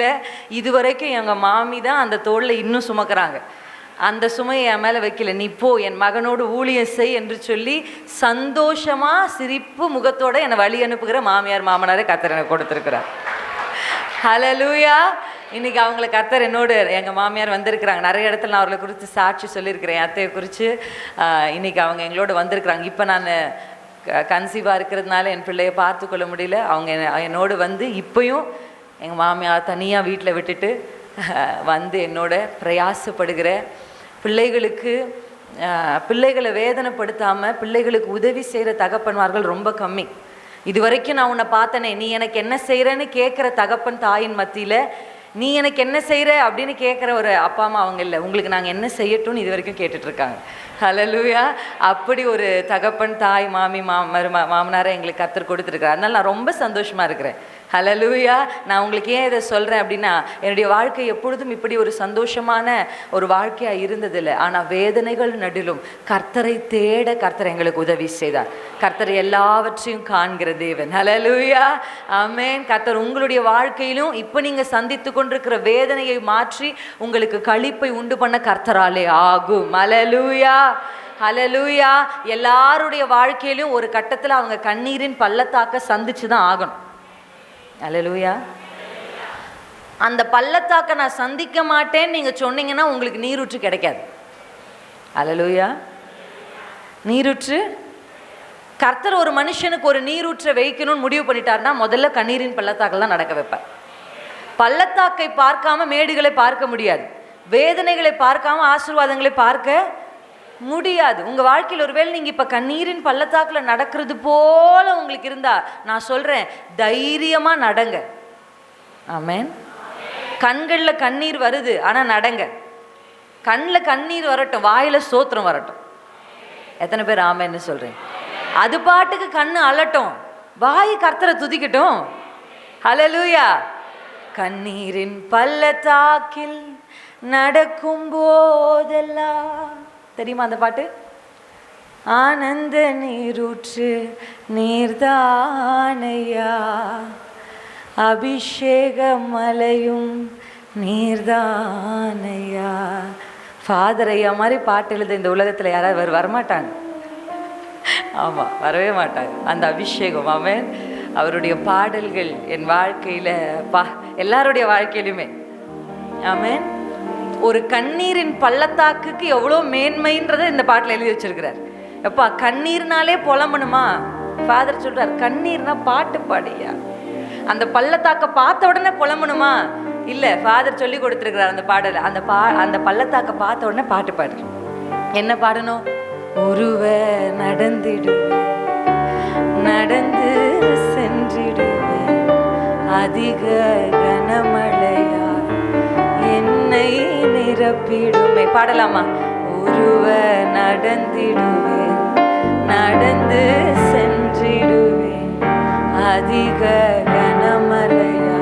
இதுவரைக்கும் எங்கள் மாமி தான் அந்த தோளில் இன்னும் சுமக்கிறாங்க. அந்த சுமையை என் மேலே வைக்கல, நீ போ என் மகனோடு ஊழியம் செய் என்று சொல்லி சந்தோஷமாக சிரிப்பு முகத்தோடு என்னை வழி அனுப்புகிற மாமியார் மாமனாரை கர்த்தர் எனக்கு கொடுத்துருக்குறார். ஹல்லேலூயா. இன்றைக்கி அவங்கள கர்த்தர் என்னோடு, எங்கள் மாமியார் வந்திருக்கிறாங்க. நிறைய இடத்துல நான் அவர்களை குறித்து சாட்சி சொல்லியிருக்கிறேன், என் அத்தையை குறித்து. இன்றைக்கி அவங்க எங்களோட வந்திருக்கிறாங்க. இப்போ நான் கன்சீவாக இருக்கிறதுனால என் பிள்ளையை பார்த்து கொள்ள முடியல. அவங்க என்னோடு வந்து இப்போயும் எங்கள் மாமியார் தனியாக வீட்டில் விட்டுட்டு வந்து என்னோட பிரயாசப்படுகிற பிள்ளைகளை வேதனைப்படுத்தாமல் பிள்ளைகளுக்கு உதவி செய்கிற தகப்பன்மார்கள் ரொம்ப கம்மி. இது வரைக்கும் நான் உன்னை பார்த்தனே, நீ எனக்கு என்ன செய்கிறேன்னு கேட்குற தகப்பன் தாயின் மத்தியில் நீ எனக்கு என்ன செய்கிற அப்படின்னு கேட்குற ஒரு அப்பா அம்மா அவங்க இல்லை. உங்களுக்கு நாங்கள் என்ன செய்யட்டும்னு இது வரைக்கும் கேட்டுட்ருக்காங்க. ஹல்லேலூயா. அப்படி ஒரு தகப்பன் தாய் மாமி மாமனாரை எங்களுக்கு கர்த்தர் கொடுத்துருக்காரு. அதனால் நான் ரொம்ப சந்தோஷமாக இருக்கிறேன். ஹல்லேலூயா. நான் உங்களுக்கு ஏன் இதை சொல்கிறேன் அப்படின்னா, என்னுடைய வாழ்க்கை எப்பொழுதும் இப்படி ஒரு சந்தோஷமான ஒரு வாழ்க்கையாக இருந்ததில்லை. ஆனால் வேதனைகள் நடுலும் கர்த்தரை தேட கர்த்தர் எங்களுக்கு உதவி செய்தார். கர்த்தர் எல்லாவற்றையும் காண்கிற தேவன். ஹல்லேலூயா. ஆமென். கர்த்தர் உங்களுடைய வாழ்க்கையிலும் இப்போ நீங்கள் சந்தித்து கொண்டிருக்கிற வேதனையை மாற்றி உங்களுக்கு களிப்பை உண்டு பண்ண கர்த்தராலே ஆகும். ஹல்லேலூயா. ஹல்லேலூயா. எல்லாருடைய வாழ்க்கையிலும் ஒரு கட்டத்தில் அவங்க கண்ணீரின் பள்ளத்தாக்க சந்திச்சு தான் ஆகணும். ஹல்லேலூயா. அந்த பள்ளத்தாக்க நான் சந்திக்க மாட்டேன்னு நீங்கள் சொன்னீங்கன்னா உங்களுக்கு நீரூற்று கிடைக்காது. ஹல்லேலூயா. நீரூற்று, கர்த்தர் ஒரு மனுஷனுக்கு ஒரு நீரூற்றை வைக்கணும்னு முடிவு பண்ணிட்டாருன்னா முதல்ல கண்ணீரின் பள்ளத்தாக்கெல்லாம் நடக்க வைப்பார். பள்ளத்தாக்கை பார்க்காம மேடுகளை பார்க்க முடியாது, வேதனைகளை பார்க்காம ஆசீர்வாதங்களை பார்க்க முடியாது. உங்கள் வாழ்க்கையில் ஒருவேளை நீங்கள் இப்போ கண்ணீரின் பள்ளத்தாக்கில் நடக்கிறது போல உங்களுக்கு இருந்தா நான் சொல்கிறேன், தைரியமாக நடங்க. ஆமென். கண்களில் கண்ணீர் வருது, ஆனால் நடங்க. கண்ணில் கண்ணீர் வரட்டும், வாயில் சோத்திரம் வரட்டும். எத்தனை பேர் ஆமென்னு சொல்கிறேன்? அது பாட்டுக்கு கண்ணு அலட்டும், வாய் கர்த்தரை துதிக்கட்டும். ஹல்லேலூயா. கண்ணீரின் பள்ளத்தாக்கில் நடக்கும் போதெல்லாம், தெரியுமா அந்த பாட்டு? ஆனந்த நீரூற்று நீர்தானையா, அபிஷேக மலையும் நீர்தானையா. ஃபாதர் ஐயா மாதிரி பாட்டு எழுத இந்த உலகத்தில் யாராவது வரமாட்டாங்க. ஆமாம், வரவே மாட்டாங்க. அந்த அபிஷேகம், ஆமென். அவருடைய பாடல்கள் என் வாழ்க்கையில் எல்லாருடைய வாழ்க்கையிலுமே, ஆமென், ஒரு கண்ணீரின் பள்ளத்தாக்குக்கு எவ்வளோ மேன்மைன்றதை இந்த பாட்டில் எழுதி வச்சிருக்கிறார். எப்பா கண்ணீர்னாலே புலம்பணுமா? ஃபாதர் சொல்கிறார், கண்ணீர்னா பாட்டு பாடியா. அந்த பள்ளத்தாக்கை பார்த்த உடனே புலம்பணுமா? இல்லை, ஃபாதர் சொல்லி கொடுத்துருக்கிறார் அந்த பாடலை. அந்த பள்ளத்தாக்கை பார்த்த உடனே பாட்டு பாடு. என்ன பாடணும்? உருவ நடந்திடுவேன், நடந்து சென்றிடுவேன், அதிக கனமழையா என்னை நிரப்பிடுமே. பாடலாமா? உருவ நடந்திடுவேன், நடந்து சென்றிடுவேன், அதிக கனமழையா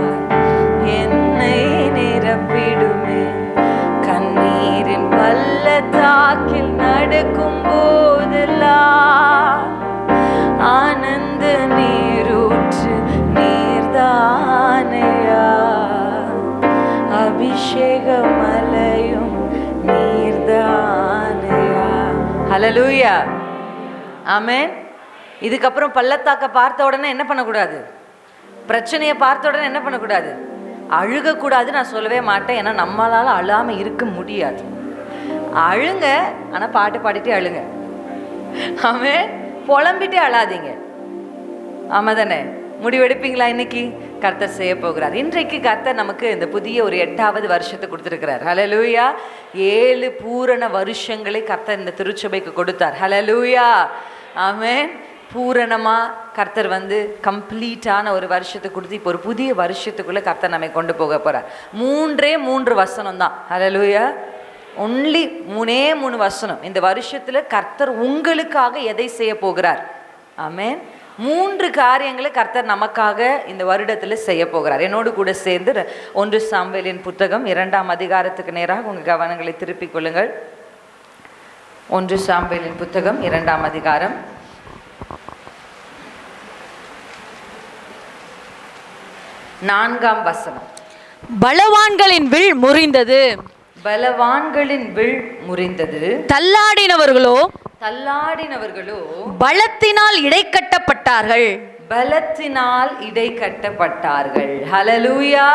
என்னை நிரப்பிடுமே. கண்ணீரின் பள்ளத்தாக்கில் நடக்கும் போதெல்லாம் ஆனந்த நீரூற்று நீர்தானையா, அபிஷேகம் ஹல்லேலூயா. ஆமென். இதுக்கப்புறம் பள்ளத்தாக்க பார்த்த உடனே என்ன பண்ணக்கூடாது? பிரச்சனையை பார்த்த உடனே என்ன பண்ணக்கூடாது? அழுகக்கூடாது. நான் சொல்லவே மாட்டேன், ஏன்னா நம்மளால் அழாமல் இருக்க முடியாது. அழுங்க, ஆனால் பாட்டு பாடிட்டே அழுங்க. ஆமென். புலம்பிட்டே அழாதீங்க. ஆமாம் தானே? முடிவெடுப்பீங்களா? இன்னைக்கு கர்த்தர் செய்ய போகிறார். இன்றைக்கு கர்த்தர் நமக்கு இந்த புதிய ஒரு 8வது வருஷத்தை கொடுத்துருக்கிறார். ஹல்லேலூயா. 7 பூரண வருஷங்களை கர்த்தர் இந்த திருச்சபைக்கு கொடுத்தார். ஹல்லேலூயா. ஆமென். பூரணமாக கர்த்தர் கம்ப்ளீட்டான ஒரு வருஷத்தை கொடுத்து இப்போ ஒரு புதிய வருஷத்துக்குள்ளே கர்த்தர் நம்மை கொண்டு போக போகிறார். 3 வசனம் தான். ஹல்லேலூயா. ஒன்லி 3 வசனம். இந்த வருஷத்தில் கர்த்தர் உங்களுக்காக எதை செய்ய போகிறார்? ஆமென். 3 காரியங்களை கர்த்தர் நமக்காக இந்த வருடத்தில் செய்ய போகிறார். என்னோடு கூட சேர்ந்து 1 சாமுவேலின் புத்தகம் 2ஆம் அதிகாரத்துக்கு நேராக உங்கள் கவனங்களை திருப்பிக் கொள்ளுங்கள். 1 சாமுவேலின் புத்தகம் 2ஆம் அதிகாரம் 4ஆம் வசனம். பலவான்களின் வில் முறிந்தது, பலவான்களின் வில் முறிந்தது, தள்ளாடினவர்களோ பலத்தினால் இடைக்கட்டப்பட்டார்கள், பலத்தினால் இடைக்கட்டப்பட்டார்கள். ஹல்லேலூயா.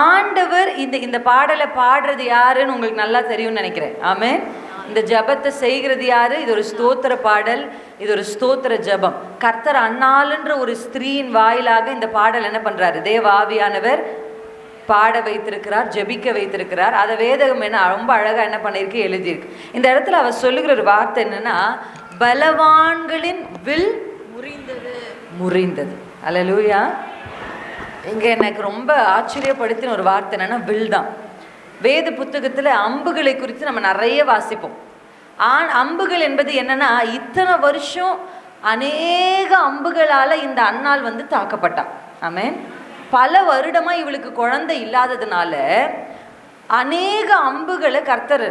ஆண்டவர் இந்த பாடலை பாடுறது யாருன்னு உங்களுக்கு நல்லா தெரியும்னு நினைக்கிறேன். ஆமென். இந்த ஜபத்தை செய்கிறது யாரு? இது ஒரு ஸ்தோத்திர பாடல், இது ஒரு ஸ்தோத்திர ஜபம். கர்த்தர் அன்னாளுன்ற ஒரு ஸ்திரீயின் வாயிலாக இந்த பாடல் என்ன பண்றாரு? தேவ ஆவியானவர் பாட வைத்திருக்கிறார், ஜெபிக்க வைத்திருக்கிறார். அதை வேதகம் ரொம்ப அழகா என்ன பண்ணிருக்கு, எழுதியிருக்கு. இந்த இடத்துல அவர் சொல்லுகிற ஒரு வார்த்தை என்னன்னா, பலவான்களின் வில் முறிந்தது. ஹல்லேலூயா. இங்க எனக்கு ரொம்ப ஆச்சரியப்படுத்தின ஒரு வார்த்தை என்னன்னா, வில் தான். வேத புத்தகத்துல அம்புகளை குறித்து நம்ம நிறைய வாசிப்போம். அம்புகள் என்பது என்னன்னா, இத்தனை வருஷம் அநேக அம்புகளால இந்த அன்னாள் தாக்கப்பட்டான். ஆமென். பல வருடமா இவளுக்கு குழந்தை இல்லாததுனால அநேக அம்புகளை கர்த்தர்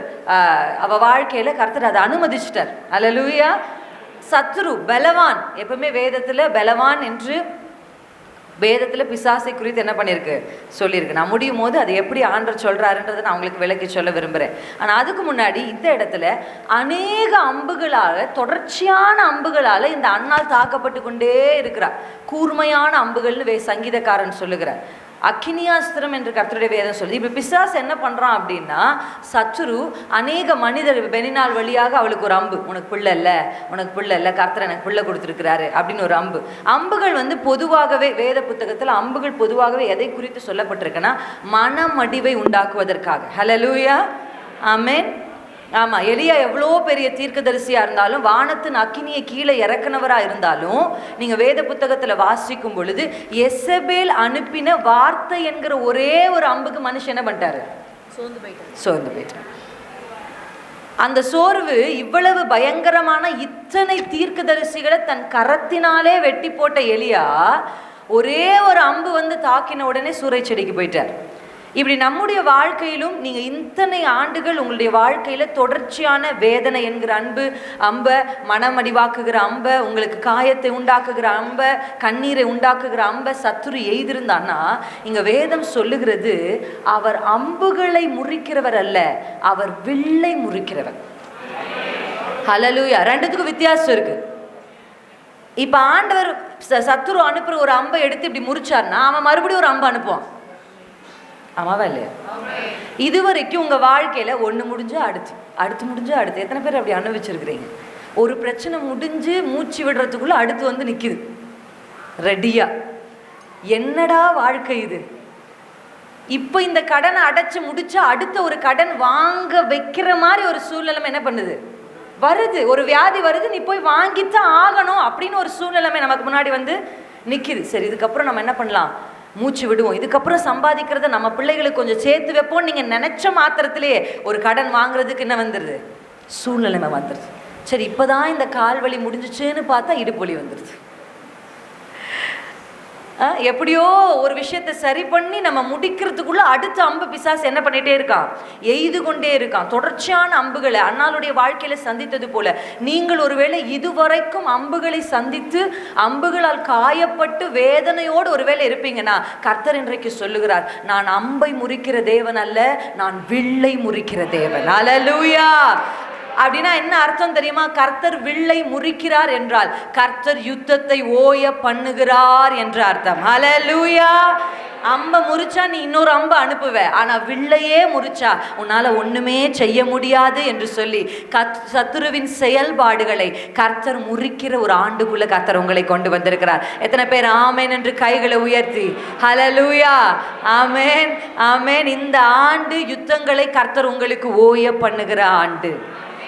அவ வாழ்க்கையில கர்த்தர் அதை அனுமதிச்சிட்டார். ஹல்லேலூயா. சத்ரு பலவான், எப்பவுமே வேதத்துல பலவான் என்று வேதத்தில் பிசாசை குறித்து என்ன பண்ணியிருக்கு, சொல்லியிருக்கு. நான் முடியும் போது அது எப்படி ஆண்டவர் சொல்கிறாருன்றதை நான் உங்களுக்கு விளக்கி சொல்ல விரும்புகிறேன். ஆனால் அதுக்கு முன்னாடி இந்த இடத்துல அநேக அம்புகளால், தொடர்ச்சியான அம்புகளால் இந்த அன்னாள் தாக்கப்பட்டு கொண்டே இருக்கிறார். கூர்மையான அம்புகள்னு சங்கீதக்காரன் சொல்லுகிறார். அக்கினியாஸ்திரம் என்று கர்த்தருடைய வேதம் சொல்லுது. இப்போ பிசாசு என்ன பண்ணுறான் அப்படின்னா, சத்துரு அநேக மனிதர் பெனினால் வழியாக அவளுக்கு ஒரு அம்பு, உனக்கு பிள்ளை இல்லை, உனக்கு பிள்ளை இல்லை, கர்த்தர் எனக்கு பிள்ளை கொடுத்துருக்கிறாரு அப்படின்னு ஒரு அம்பு. அம்புகள் பொதுவாகவே வேத புத்தகத்தில் அம்புகள் பொதுவாகவே எதை குறித்து சொல்லப்பட்டிருக்குன்னா, மனமடிவை உண்டாக்குவதற்காக. ஹல்லேலூயா. ஆமென். ஆமாம். எலியா எவ்வளோ பெரிய தீர்க்கதரிசியாக இருந்தாலும், வானத்தின் அக்கினியை கீழே இறக்குனவராக இருந்தாலும், நீங்கள் வேத புத்தகத்தில் வாசிக்கும் பொழுது எசபேல் அனுப்பின வார்த்தை என்கிற ஒரே ஒரு அம்புக்கு மனுஷன் என்ன பண்ணிட்டாரு? சோர்ந்து போயிட்டார். அந்த சோர்வு இவ்வளவு பயங்கரமான இத்தனை தீர்க்கதரிசிகளை தன் கரத்தினாலே வெட்டி போட்ட எலியா ஒரே ஒரு அம்பு தாக்கின உடனே சூறை செடிக்கு போயிட்டார். இப்படி நம்முடைய வாழ்க்கையிலும் நீங்கள் இத்தனை ஆண்டுகள் உங்களுடைய வாழ்க்கையில் தொடர்ச்சியான வேதனை என்கிற அம்பை, மனமடிவாக்குகிற அம்பை, உங்களுக்கு காயத்தை உண்டாக்குகிற அம்பை, கண்ணீரை உண்டாக்குகிற அம்பை சத்துரு எய்திருந்தான்னா, இங்கே வேதம் சொல்லுகிறது, அவர் அம்புகளை முறிக்கிறவர் அல்ல, அவர் வில்லை முறிக்கிறவர். ஹல்லேலூயா. ரெண்டுத்துக்கும் வித்தியாசம் இருக்கு. இப்போ ஆண்டவர் சத்துரு அனுப்புகிற ஒரு அம்பை எடுத்து இப்படி முறிச்சார்னா, அவன் மறுபடியும் ஒரு அம்பை அனுப்புவான். ஆமாவா இல்லையா? இதுவரைக்கும் உங்கள் வாழ்க்கையில் ஒன்று முடிஞ்சு அடுத்து முடிஞ்சு அடுத்து எத்தனை பேர் அப்படி அனுபவிச்சிருக்கிறீங்க? ஒரு பிரச்சனை முடிஞ்சு மூச்சு விடுறதுக்குள்ளே அடுத்து நிற்கிது ரெடியா. என்னடா வாழ்க்கை இது? இப்போ இந்த கடனை அடைச்சி முடிச்சா அடுத்த ஒரு கடன் வாங்க வைக்கிற மாதிரி ஒரு சூழ்நிலைமை என்ன பண்ணுது, வருது. ஒரு வியாதி வருது, நீ போய் வாங்கித்தான் ஆகணும் அப்படின்னு ஒரு சூழ்நிலைமை நமக்கு முன்னாடி நிற்கிது. சரி, இதுக்கப்புறம் நம்ம என்ன பண்ணலாம்? மூச்சு விடுவோம். இதுக்கப்புறம் சம்பாதிக்கிறத நம்ம பிள்ளைகளுக்கு கொஞ்சம் சேர்த்து வைப்போம். நீங்கள் நினச்ச மாத்திரத்திலேயே ஒரு கடன் வாங்குறதுக்கு என்ன வந்துடுது, சூழ்நிலைமை வந்துடுது. சரி, இப்போ தான் இந்த கால் வலி முடிஞ்சிச்சுன்னு பார்த்தா இடுப்பு வலி வந்துடுது. எப்படியோ ஒரு விஷயத்தை சரி பண்ணி நம்ம முடிக்கிறதுக்குள்ள அடுத்த அம்பு பிசாசு என்ன பண்ணிட்டே இருக்கான், எய்து கொண்டே இருக்கான். தொடர்ச்சியான அம்புகளை அன்னாளுடைய வாழ்க்கையில சந்தித்தது போல நீங்கள் ஒருவேளை இதுவரைக்கும் அம்புகளை சந்தித்து அம்புகளால் காயப்பட்டு வேதனையோடு ஒருவேளை இருப்பீங்கன்னா, கர்த்தர் இன்றைக்கு சொல்லுகிறார், நான் அம்பை முறிக்கிற தேவன் அல்ல, நான் வில்லை முறிக்கிற தேவன். ஹல்லேலூயா. அப்படின்னா என்ன அர்த்தம் தெரியுமா? கர்த்தர் வில்லை முறிக்கிறார் என்றால் கர்த்தர் யுத்தத்தை ஓய பண்ணுகிறார் என்ற அர்த்தம். ஹல்லேலூயா. அம்பை முறிச்சா நீ இன்னொரு அம்பை அனுப்புவ, ஆனா வில்லையே முறிச்சா உன்னால ஒண்ணுமே செய்ய முடியாது என்று சொல்லி சத்துருவின் செயல்பாடுகளை கர்த்தர் முறிக்கிற ஒரு ஆண்டுக்குள்ள கர்த்தர் உங்களை கொண்டு வந்திருக்கிறார். எத்தனை பேர் ஆமேன் என்று கைகளை உயர்த்தி ஹல்லேலூயா, ஆமேன் ஆமேன். இந்த ஆண்டு யுத்தங்களை கர்த்தர் உங்களுக்கு ஓய பண்ணுகிற ஆண்டு.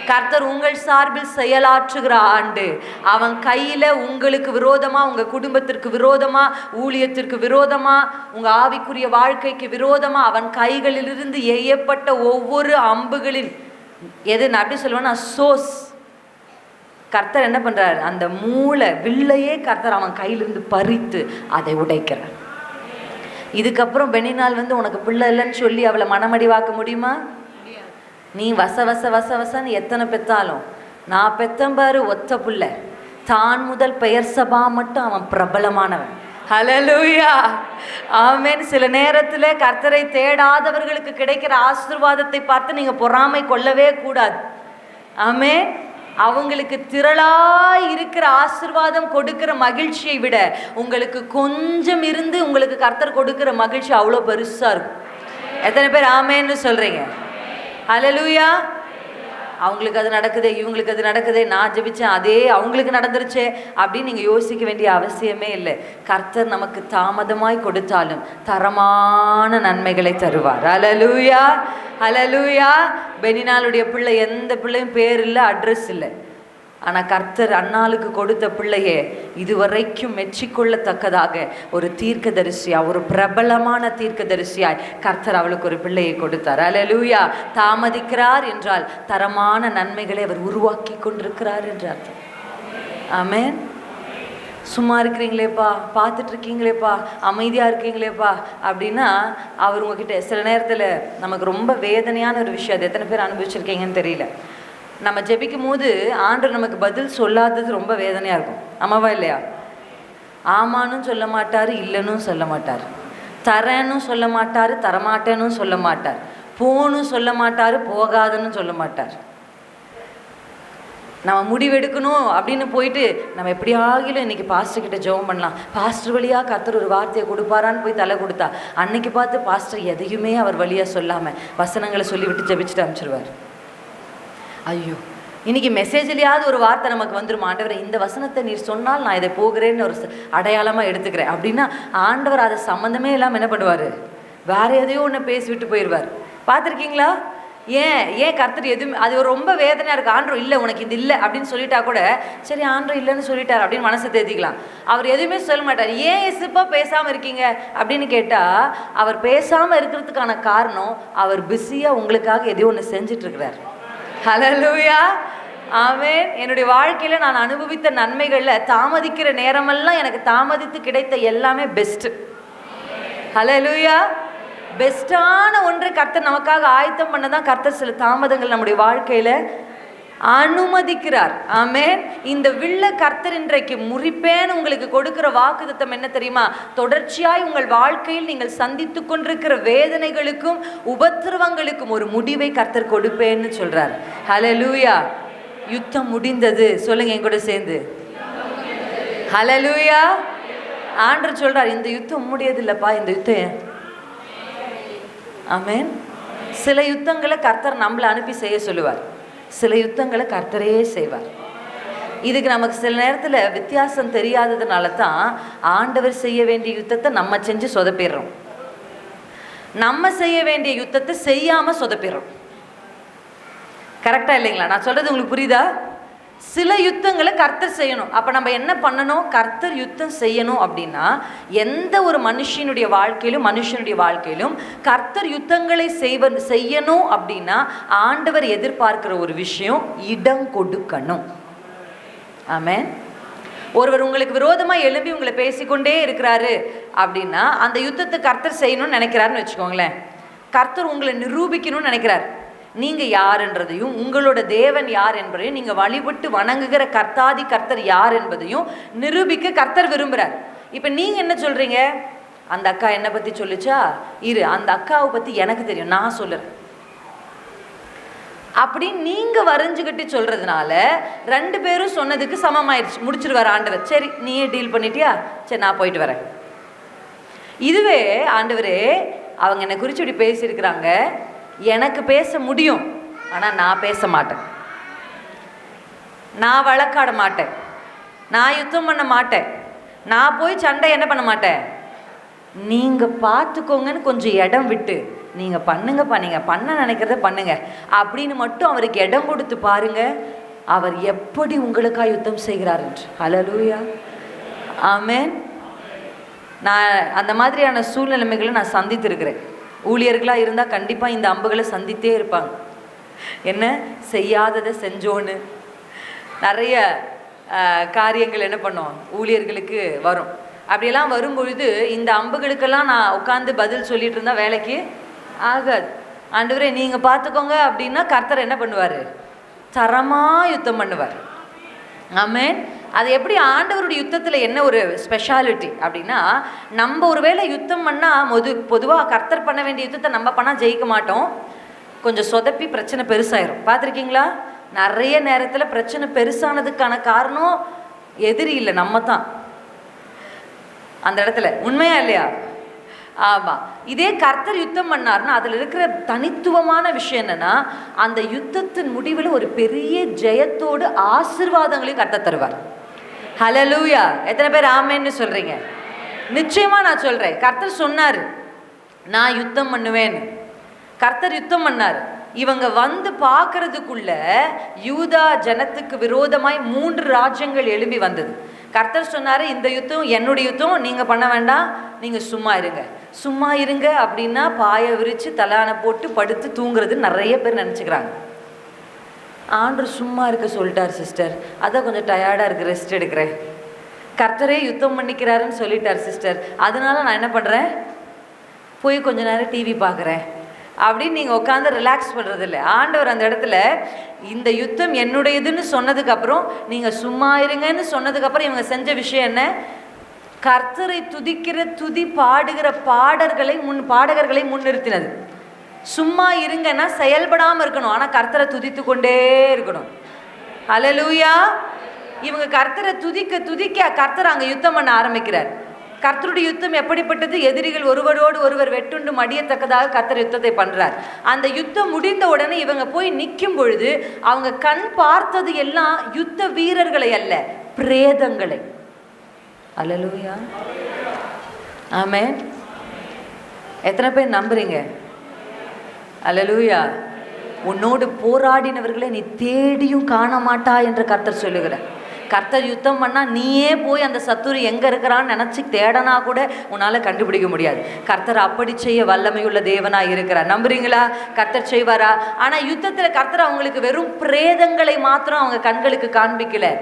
கர்த்தர் உங்கள் சார்பில் செயலாற்றுகிற ஆண்டு. அவன் கையில உங்களுக்கு விரோதமா, உங்க குடும்பத்திற்கு விரோதமா, ஊழியத்திற்கு விரோதமா, உங்க ஆவிக்குரிய வாழ்க்கைக்கு விரோதமா அவன் கைகளிலிருந்து எய்யப்பட்ட ஒவ்வொரு அம்புகளின் எது நான் அப்படி சொல்லுவேன்னா சோஸ், கர்த்தர் என்ன பண்றார்? அந்த மூளை வில்லையே கர்த்தர் அவன் கையிலிருந்து பறித்து அதை உடைக்கிறார். இதுக்கப்புறம் பெனினால் உனக்கு பிள்ளை இல்லைன்னு சொல்லி அவளை மனமடிவாக்க முடியுமா? நீ வச வச வச வசன்னு எத்தனை பெற்றாலும், நான் பெத்தம்பாரு ஒத்த புள்ள, தான் முதல் பெயர் சபா மட்டும் அவன் பிரபலமானவன். ஹல்லேலூயா, ஆமென். சில நேரத்தில் கர்த்தரை தேடாதவர்களுக்கு கிடைக்கிற ஆசீர்வாதத்தை பார்த்து நீங்கள் பொறாமை கொள்ளவே கூடாது. ஆமென். அவங்களுக்கு திரளாய் இருக்கிற ஆசீர்வாதம் கொடுக்கிற மகிழ்ச்சியை விட உங்களுக்கு கொஞ்சம் இருந்து உங்களுக்கு கர்த்தர் கொடுக்கிற மகிழ்ச்சி அவ்வளோ பெருசாக இருக்கும். எத்தனை பேர் ஆமேன்னு சொல்கிறீங்க? ஹல்லேலூயா. அவங்களுக்கு அது நடக்குதே, இவங்களுக்கு அது நடக்குதே, நான் ஜெபிச்சேன் அதே அவங்களுக்கு நடந்துருச்சே அப்படின்னு நீங்கள் யோசிக்க வேண்டிய அவசியமே இல்லை. கர்த்தர் நமக்கு தாமதமாய் கொடுத்தாலும் தரமான நன்மைகளை தருவார். ஹல்லேலூயா, ஹல்லேலூயா. பெனினாளுடைய பிள்ளை எந்த பிள்ளையும் பேர் இல்லை, அட்ரஸ் இல்லை. ஆனால் கர்த்தர் அன்னாளுக்கு கொடுத்த பிள்ளையே இதுவரைக்கும் மெச்சிக்கொள்ளத்தக்கதாக ஒரு தீர்க்கதரிசியா, ஒரு பிரபலமான தீர்க்கதரிசியாய் கர்த்தர் அவளுக்கு ஒரு பிள்ளையை கொடுத்தார். ஹல்லேலூயா. தாமதிக்கிறார் என்றால் தரமான நன்மைகளை அவர் உருவாக்கி கொண்டிருக்கிறார் என்று அர்த்தம். ஆமென். சும்மா இருக்கிறீங்களேப்பா, பார்த்துட்டு இருக்கீங்களேப்பா, அமைதியாக இருக்கீங்களேப்பா அப்படின்னா அவர் உங்ககிட்ட சில நேரத்தில் நமக்கு ரொம்ப வேதனையான ஒரு விஷயம், அது எத்தனை பேர் அனுபவிச்சிருக்கீங்கன்னு தெரியல. நம்ம ஜெபிக்கும் போது ஆண்டவர் நமக்கு பதில் சொல்லாதது ரொம்ப வேதனையாக இருக்கும். ஆமாவா இல்லையா? ஆமான்னு சொல்ல மாட்டார், இல்லைன்னு சொல்ல மாட்டார், தரேன்னு சொல்ல மாட்டார், தரமாட்டேன்னு சொல்ல மாட்டார், போன்னு சொல்ல மாட்டார், போகாதுன்னு சொல்ல மாட்டார். நம்ம முடிவெடுக்கணும் அப்படின்னு போயிட்டு நம்ம எப்படியாகிலும் இன்றைக்கி பாஸ்டர் கிட்ட ஜெபம் பண்ணலாம், பாஸ்டர் வழியாக கர்த்தர் ஒரு வார்த்தையை கொடுப்பாரான்னு போய் தலை கொடுத்தா அன்னைக்கு பார்த்து பாஸ்டர் எதையுமே அவர் வழியாக சொல்லாமல் வசனங்களை சொல்லிவிட்டு ஜெபிச்சுட்டு அனுப்பிச்சிடுவார். ஐயோ, இன்றைக்கி மெசேஜ்லையாவது ஒரு வார்த்தை நமக்கு வந்துடும், ஆண்டவரை இந்த வசனத்தை நீர் சொன்னால் நான் இதை போகிறேன்னு ஒரு அடையாளமாக எடுத்துக்கிறேன் அப்படின்னா ஆண்டவர் அதை சம்மந்தமே இல்லாமல் என்ன பண்ணுவார்? வேற எதையோ ஒன்று பேசிவிட்டு போயிடுவார். பார்த்துருக்கீங்களா? ஏன் கர்த்தர் எதுவுமே அது ரொம்ப வேதனையாக இருக்குது. ஆண்டவர் இல்லை உனக்கு இது இல்லை அப்படின்னு சொல்லிட்டா கூட சரி ஆண்டவர் இல்லைன்னு சொல்லிட்டார் அப்படின்னு மனசை தேத்திக்கலாம். அவர் எதுவுமே சொல்ல மாட்டார். ஏன் இசுப்பா பேசாமல் இருக்கீங்க அப்படின்னு கேட்டால் அவர் பேசாமல் இருக்கிறதுக்கான காரணம் அவர் பிஸியாக உங்களுக்காக எதையோ ஒன்று செஞ்சிட்ருக்கிறார். ஹல்லேலூயா, ஆமென். என்னுடைய வாழ்க்கையில் நான் அனுபவித்த நன்மைகளில் தாமதிக்கிற நேரமெல்லாம் எனக்கு தாமதித்து கிடைத்த எல்லாமே பெஸ்ட்டு. ஹல்லேலூயா. பெஸ்ட்டான ஒன்றை கர்த்தர் நமக்காக ஆயத்தம் பண்ண தான் கர்த்தர் சில தாமதங்கள் நம்முடைய வாழ்க்கையில் அனுமதிக்கிறார். ஆமென். இந்த வில்ல கர்த்தர் இன்றைக்கு முறிப்பேன்னு உங்களுக்கு கொடுக்கிற வாக்குத்தத்தம் என்ன தெரியுமா? தொடர்ச்சியாய் உங்கள் வாழ்க்கையில் நீங்கள் சந்தித்து கொண்டிருக்கிற வேதனைகளுக்கும் உபத்திரவங்களுக்கும் ஒரு முடிவை கர்த்தர் கொடுப்பேன்னு சொல்றார். ஹல்லேலூயா. யுத்தம் முடிந்தது. சொல்லுங்க என் கூட சேர்ந்து ஹல்லேலூயா. ஆண்டவர் சொல்றார் இந்த யுத்தம் முடியது இல்லப்பா, இந்த யுத்தம். ஆமென். சில யுத்தங்களை கர்த்தர் நம்மளை அனுப்பி செய்ய சொல்லுவார், சில யுத்தங்களை கர்த்தரே செய்வார். இதுக்கு நமக்கு சில நேரத்தில் வித்தியாசம் தெரியாததுனால தான் ஆண்டவர் செய்ய வேண்டிய யுத்தத்தை நம்ம செஞ்சு சொதப்பிடுறோம், நம்ம செய்ய வேண்டிய யுத்தத்தை செய்யாமல் சொதப்பிடுறோம். கரெக்டாக இல்லைங்களா? நான் சொல்கிறது உங்களுக்கு புரியுதா? சில யுத்தங்களை கர்த்தர் செய்யணும். அப்போ நம்ம என்ன பண்ணணும்? கர்த்தர் யுத்தம் செய்யணும் அப்படின்னா எந்த ஒரு மனுஷனுடைய வாழ்க்கையிலும் கர்த்தர் யுத்தங்களை செய்யணும் அப்படின்னா ஆண்டவர் எதிர்பார்க்கிற ஒரு விஷயம் இடம் கொடுக்கணும். ஆமென். ஒருவர் உங்களுக்கு விரோதமாக எழும்பி உங்களை பேசிக்கொண்டே இருக்கிறாரு அப்படின்னா அந்த யுத்தத்தை கர்த்தர் செய்யணும்னு நினைக்கிறாருன்னு வச்சுக்கோங்களேன். கர்த்தர் உங்களை நிரூபிக்கணும்னு நினைக்கிறார். நீங்கள் யாருன்றதையும் உங்களோட தேவன் யார் என்பதையும் நீங்கள் வழிபட்டு வணங்குகிற கர்த்தர் யார் என்பதையும் நிரூபிக்க கர்த்தர் விரும்புகிறார். இப்போ நீங்கள் என்ன சொல்கிறீங்க? அந்த அக்கா என்னை பற்றி சொல்லிச்சா, இரு அந்த அக்காவை பற்றி எனக்கு தெரியும், நான் சொல்லுறேன். அப்படின்னு நீங்கள் வரைஞ்சிக்கிட்டு சொல்கிறதுனால 2 பேரும் சொன்னதுக்கு சமமாயிடுச்சு. முடிச்சிருவார் ஆண்டவர். சரி நீயே டீல் பண்ணிட்டியா, சரி நான் போயிட்டு வரேன். இதுவே ஆண்டவரே அவங்க என்னை குறித்து இப்படி பேசியிருக்கிறாங்க, எனக்கு பேச முடியும், ஆனால் நான் பேச மாட்டேன், நான் வழக்காட மாட்டேன், நான் யுத்தம் பண்ண மாட்டேன், நான் போய் சண்டை என்ன பண்ண மாட்டேன், நீங்கள் பார்த்துக்கோங்கன்னு கொஞ்சம் இடம் விட்டு நீங்கள் பண்ணுங்கப்பா, நீங்கள் பண்ண நினைக்கிறத பண்ணுங்க அப்படின்னு மட்டும் அவருக்கு இடம் கொடுத்து பாருங்க, அவர் எப்படி உங்களுக்காக யுத்தம் செய்கிறார் என்று. ஹல்லேலூயா, ஆமென். நான் அந்த மாதிரியான சூழ்நிலைமைகளை நான் சந்தித்திருக்கிறேன். ஊழியர்களாக இருந்தால் கண்டிப்பாக இந்த அம்புகளை சந்தித்தே இருப்பாங்க. என்ன செய்யாததை செஞ்சோன்னு நிறைய காரியங்கள் என்ன பண்ணோம் ஊழியர்களுக்கு வரும். அப்படியெல்லாம் வரும்பொழுது இந்த அம்புகளுக்கெல்லாம் நான் உட்காந்து பதில் சொல்லிட்டு இருந்தால் வேலைக்கு ஆகாது. ஆண்டவரே நீங்கள் பார்த்துக்கோங்க அப்படின்னா கர்த்தர் என்ன பண்ணுவார், தரமாக யுத்தம் பண்ணுவார். ஆமென். அது எப்படி ஆண்டவருடைய யுத்தத்தில் என்ன ஒரு ஸ்பெஷாலிட்டி அப்படின்னா, நம்ம ஒரு வேளை யுத்தம் பண்ணால் பொதுவாக கர்த்தர் பண்ண வேண்டிய யுத்தத்தை நம்ம பண்ணால் ஜெயிக்க மாட்டோம், கொஞ்சம் சொதப்பி பிரச்சனை பெருசாயிரும். பார்த்துருக்கீங்களா? நிறைய நேரத்தில் பிரச்சனை பெருசானதுக்கான காரணம் எதிரி இல்லை, நம்ம தான் அந்த இடத்துல. உண்மையா இல்லையா? ஆமாம். இதே கர்த்தர் யுத்தம் பண்ணார்னா அதில் இருக்கிற தனித்துவமான விஷயம் என்னென்னா, அந்த யுத்தத்தின் முடிவில் ஒரு பெரிய ஜெயத்தோடு ஆசீர்வாதங்களையும் கர்த்தர் தருவார். ஹல்லேலூயா. எத்தனை பேர் ஆமேன்னு சொல்கிறீங்க? நிச்சயமாக நான் சொல்கிறேன். கர்த்தர் சொன்னார் நான் யுத்தம் பண்ணுவேன். கர்த்தர் யுத்தம் பண்ணார். இவங்க வந்து பார்க்கறதுக்குள்ள யூதா ஜனத்துக்கு விரோதமாய் 3 ராஜ்யங்கள் எழும்பி வந்தது. கர்த்தர் சொன்னார் இந்த யுத்தம் என்னுடைய யுத்தம், நீங்கள் பண்ண வேண்டாம், நீங்கள் சும்மா இருங்க. சும்மா இருங்க அப்படின்னா பாயை விரித்து தலானை போட்டு படுத்து தூங்குறது நிறைய பேர் நினச்சிக்கிறாங்க. ஆண்டவர் சும்மா இருக்க சொல்லிட்டார் சிஸ்டர், அதான் கொஞ்சம் டயர்டாக இருக்குது, ரெஸ்ட் எடுக்கிறேன். கர்த்தரே யுத்தம் பண்ணிக்கிறாருன்னு சொல்லிட்டார் சிஸ்டர், அதனால நான் என்ன பண்ணுறேன், போய் கொஞ்ச நேரம் டிவி பார்க்குறேன் அப்படின்னு நீங்கள் உட்காந்து ரிலாக்ஸ் பண்ணுறது இல்லை. ஆண்டவர் அந்த இடத்துல இந்த யுத்தம் என்னுடையதுன்னு சொன்னதுக்கப்புறம், நீங்கள் சும்மா இருங்கன்னு சொன்னதுக்கப்புறம் இவங்க செஞ்ச விஷயம் என்ன, கர்த்தரை துதிக்கிற துதி பாடுகிற பாடகர்களை முன்னிறுத்தினது. சும்மா இருங்கன்னா செயல்படாமல் இருக்கணும், ஆனால் கர்த்தரை துதித்து கொண்டே இருக்கணும். ஹல்லேலூயா. இவங்க கர்த்தரை துதிக்க துதிக்க கர்த்தர் அங்கே யுத்தம் பண்ண ஆரம்பிக்கிறார். கர்த்தருடைய யுத்தம் எப்படிப்பட்டது, எதிரிகள் ஒருவரோடு ஒருவர் வெட்டுண்டு மடியத்தக்கதாக கர்த்தர் யுத்தத்தை பண்ணுறார். அந்த யுத்தம் முடிந்த உடனே இவங்க போய் நிற்கும் பொழுது அவங்க கண் பார்த்தது எல்லாம் யுத்த வீரர்களை அல்ல, பிரேதங்களை. அல்லேலூயா, ஆமென். எத்தனை பேர் நம்புறீங்க? அல்லேலூயா. உன்னோடு போராடினவர்களை நீ தேடியும் காண மாட்டா என்று கர்த்தர் சொல்லுகிறார். கர்த்தர் யுத்தம் பண்ணால் நீயே போய் அந்த சத்துரு எங்கே இருக்கிறான்னு நினச்சி தேடனா கூட உன்னால் கண்டுபிடிக்க முடியாது. கர்த்தர் அப்படி செய்ய வல்லமையுள்ள தேவனாக இருக்கிறார். நம்புறீங்களா? கர்த்தர் செய்வாரா? ஆனால் யுத்தத்தில் கர்த்தர் அவங்களுக்கு வெறும் பிரேதங்களை மாத்திரம் அவங்க கண்களுக்கு காண்பிக்கல,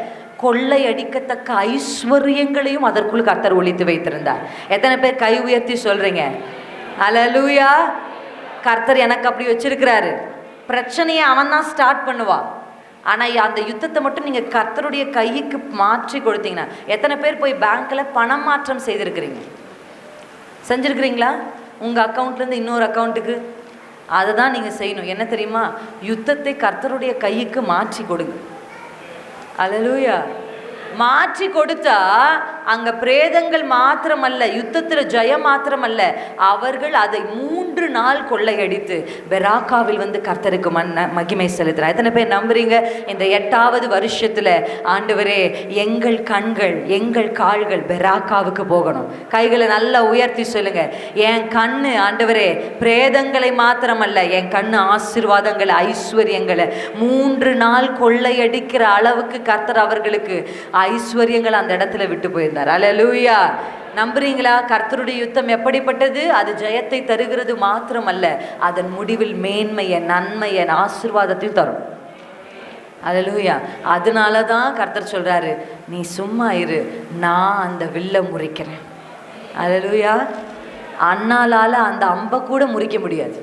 கொள்ளை அடிக்கத்தக்க ஐஸ்வர்யங்களையும் அதற்குள் கர்த்தர் ஒளித்து வைத்திருந்தார். எத்தனை பேர் கை உயர்த்தி சொல்கிறீங்க அல்லேலூயா? கர்த்தர் எனக்கு அப்படி வச்சிருக்கிறாரு. பிரச்சனையை அவன் தான் ஸ்டார்ட் பண்ணுவான், ஆனால் அந்த யுத்தத்தை மட்டும் நீங்கள் கர்த்தருடைய கைக்கு மாற்றி கொடுத்தீங்கன்னா. எத்தனை பேர் போய் பேங்க்கில் பணம் மாற்றம் செய்திருக்கிறீங்க? செஞ்சுருக்கிறீங்களா? உங்கள் அக்கௌண்ட்லேருந்து இன்னொரு அக்கௌண்ட்டுக்கு. அதை தான் நீங்கள் செய்யணும். என்ன தெரியுமா? யுத்தத்தை கர்த்தருடைய கைக்கு மாற்றி கொடுங்க. அல்லேலூயா. மாற்றி கொடுத்தா அங்கே பிரேதங்கள் மாத்திரமல்ல, யுத்தத்தில் ஜெயம் மாத்திரமல்ல, அவர்கள் அதை 3 நாள் கொள்ளையடித்து பெராக்காவில் வந்து கர்த்தருக்கு மகிமை செலுத்துறார். எத்தனை பேர் நம்புறீங்க? இந்த 8வது வருஷத்தில் ஆண்டவரே எங்கள் கண்கள் எங்கள் கால்கள் பெராக்காவுக்கு போகணும். கைகளை நல்லா உயர்த்தி சொல்லுங்க, என் கண்ணு ஆண்டவரே பிரேதங்களை மாத்திரமல்ல, என் கண்ணு ஆசீர்வாதங்களை ஐஸ்வர்யங்களை 3 நாள் கொள்ளையடிக்கிற அளவுக்கு கர்த்தர் அவர்களுக்கு ஐஸ்வர்யங்கள் அந்த இடத்துல விட்டு போயிருந்தார். அல்லேலூயா. நம்புறீங்களா? கர்த்தருடைய யுத்தம் எப்படிப்பட்டது? அது ஜெயத்தை தருகிறது மாத்திரமல்ல, அதன் முடிவில் மேன்மையை நன்மையை ஆசீர்வாதத்தையும் தரும். அல்லேலூயா. அதனால தான் கர்த்தர் சொல்றாரு, நீ சும்மா இரு, நான் அந்த வில்லை முறிக்கிறேன். அல்லேலூயா. அண்ணாலால் அந்த அம்பை கூட முறிக்க முடியாது.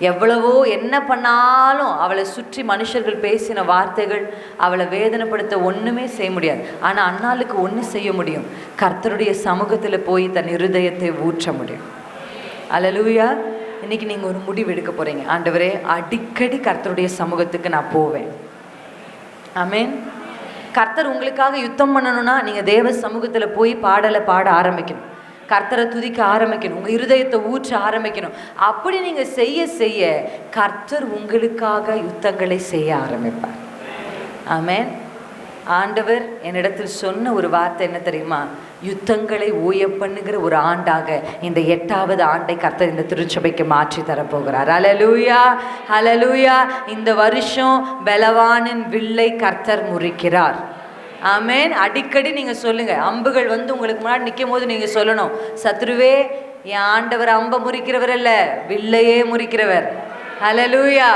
எவ்வளவோ என்ன பண்ணாலும் அவளை சுற்றி மனுஷர்கள் பேசின வார்த்தைகள் அவளை வேதனைப்படுத்த ஒன்றுமே செய்ய முடியாது. ஆனால் அண்ணாளுக்கு ஒன்று செய்ய முடியும், கர்த்தருடைய சமூகத்தில் போய் தன் இருதயத்தை ஊற்ற முடியும். அல்லேலூயா. இன்னைக்கு நீங்கள் ஒரு முடிவு எடுக்க போகிறீங்க. ஆண்டவரே, அடிக்கடி கர்த்தருடைய சமூகத்துக்கு நான் போவேன். ஆமென். கர்த்தர் உங்களுக்காக யுத்தம் பண்ணணும்னா நீங்கள் தேவ சமூகத்தில் போய் பாடலை பாட ஆரம்பிக்கணும், கர்த்தரை துதிக்க ஆரம்பிக்கணும், உங்கள் இருதயத்தை ஊற்ற ஆரம்பிக்கணும். அப்படி நீங்கள் செய்ய செய்ய கர்த்தர் உங்களுக்காக யுத்தங்களை செய்ய ஆரம்பிப்பார். ஆமென். ஆண்டவர் என்னிடத்தில் சொன்ன ஒரு வார்த்தை என்ன தெரியுமா? யுத்தங்களை ஓய பண்ணுகிற ஒரு ஆண்டாக இந்த 8வது ஆண்டை கர்த்தர் இந்த திருச்சபைக்கு மாற்றி தரப்போகிறார். ஹல்லேலூயா, ஹல்லேலூயா. இந்த வருஷம் பலவானின் வில்லை கர்த்தர் முறிக்கிறார். ஆமென். அடிக்கடி நீங்கள் சொல்லுங்கள். அம்புகள் வந்து உங்களுக்கு முன்னாடி நிற்கும் போது நீங்கள் சொல்லணும், சத்ருவே, என் ஆண்டவர் அம்பை முறிக்கிறவர் அல்ல, வில்லையே முறிக்கிறவர். ஹல்லேலூயா,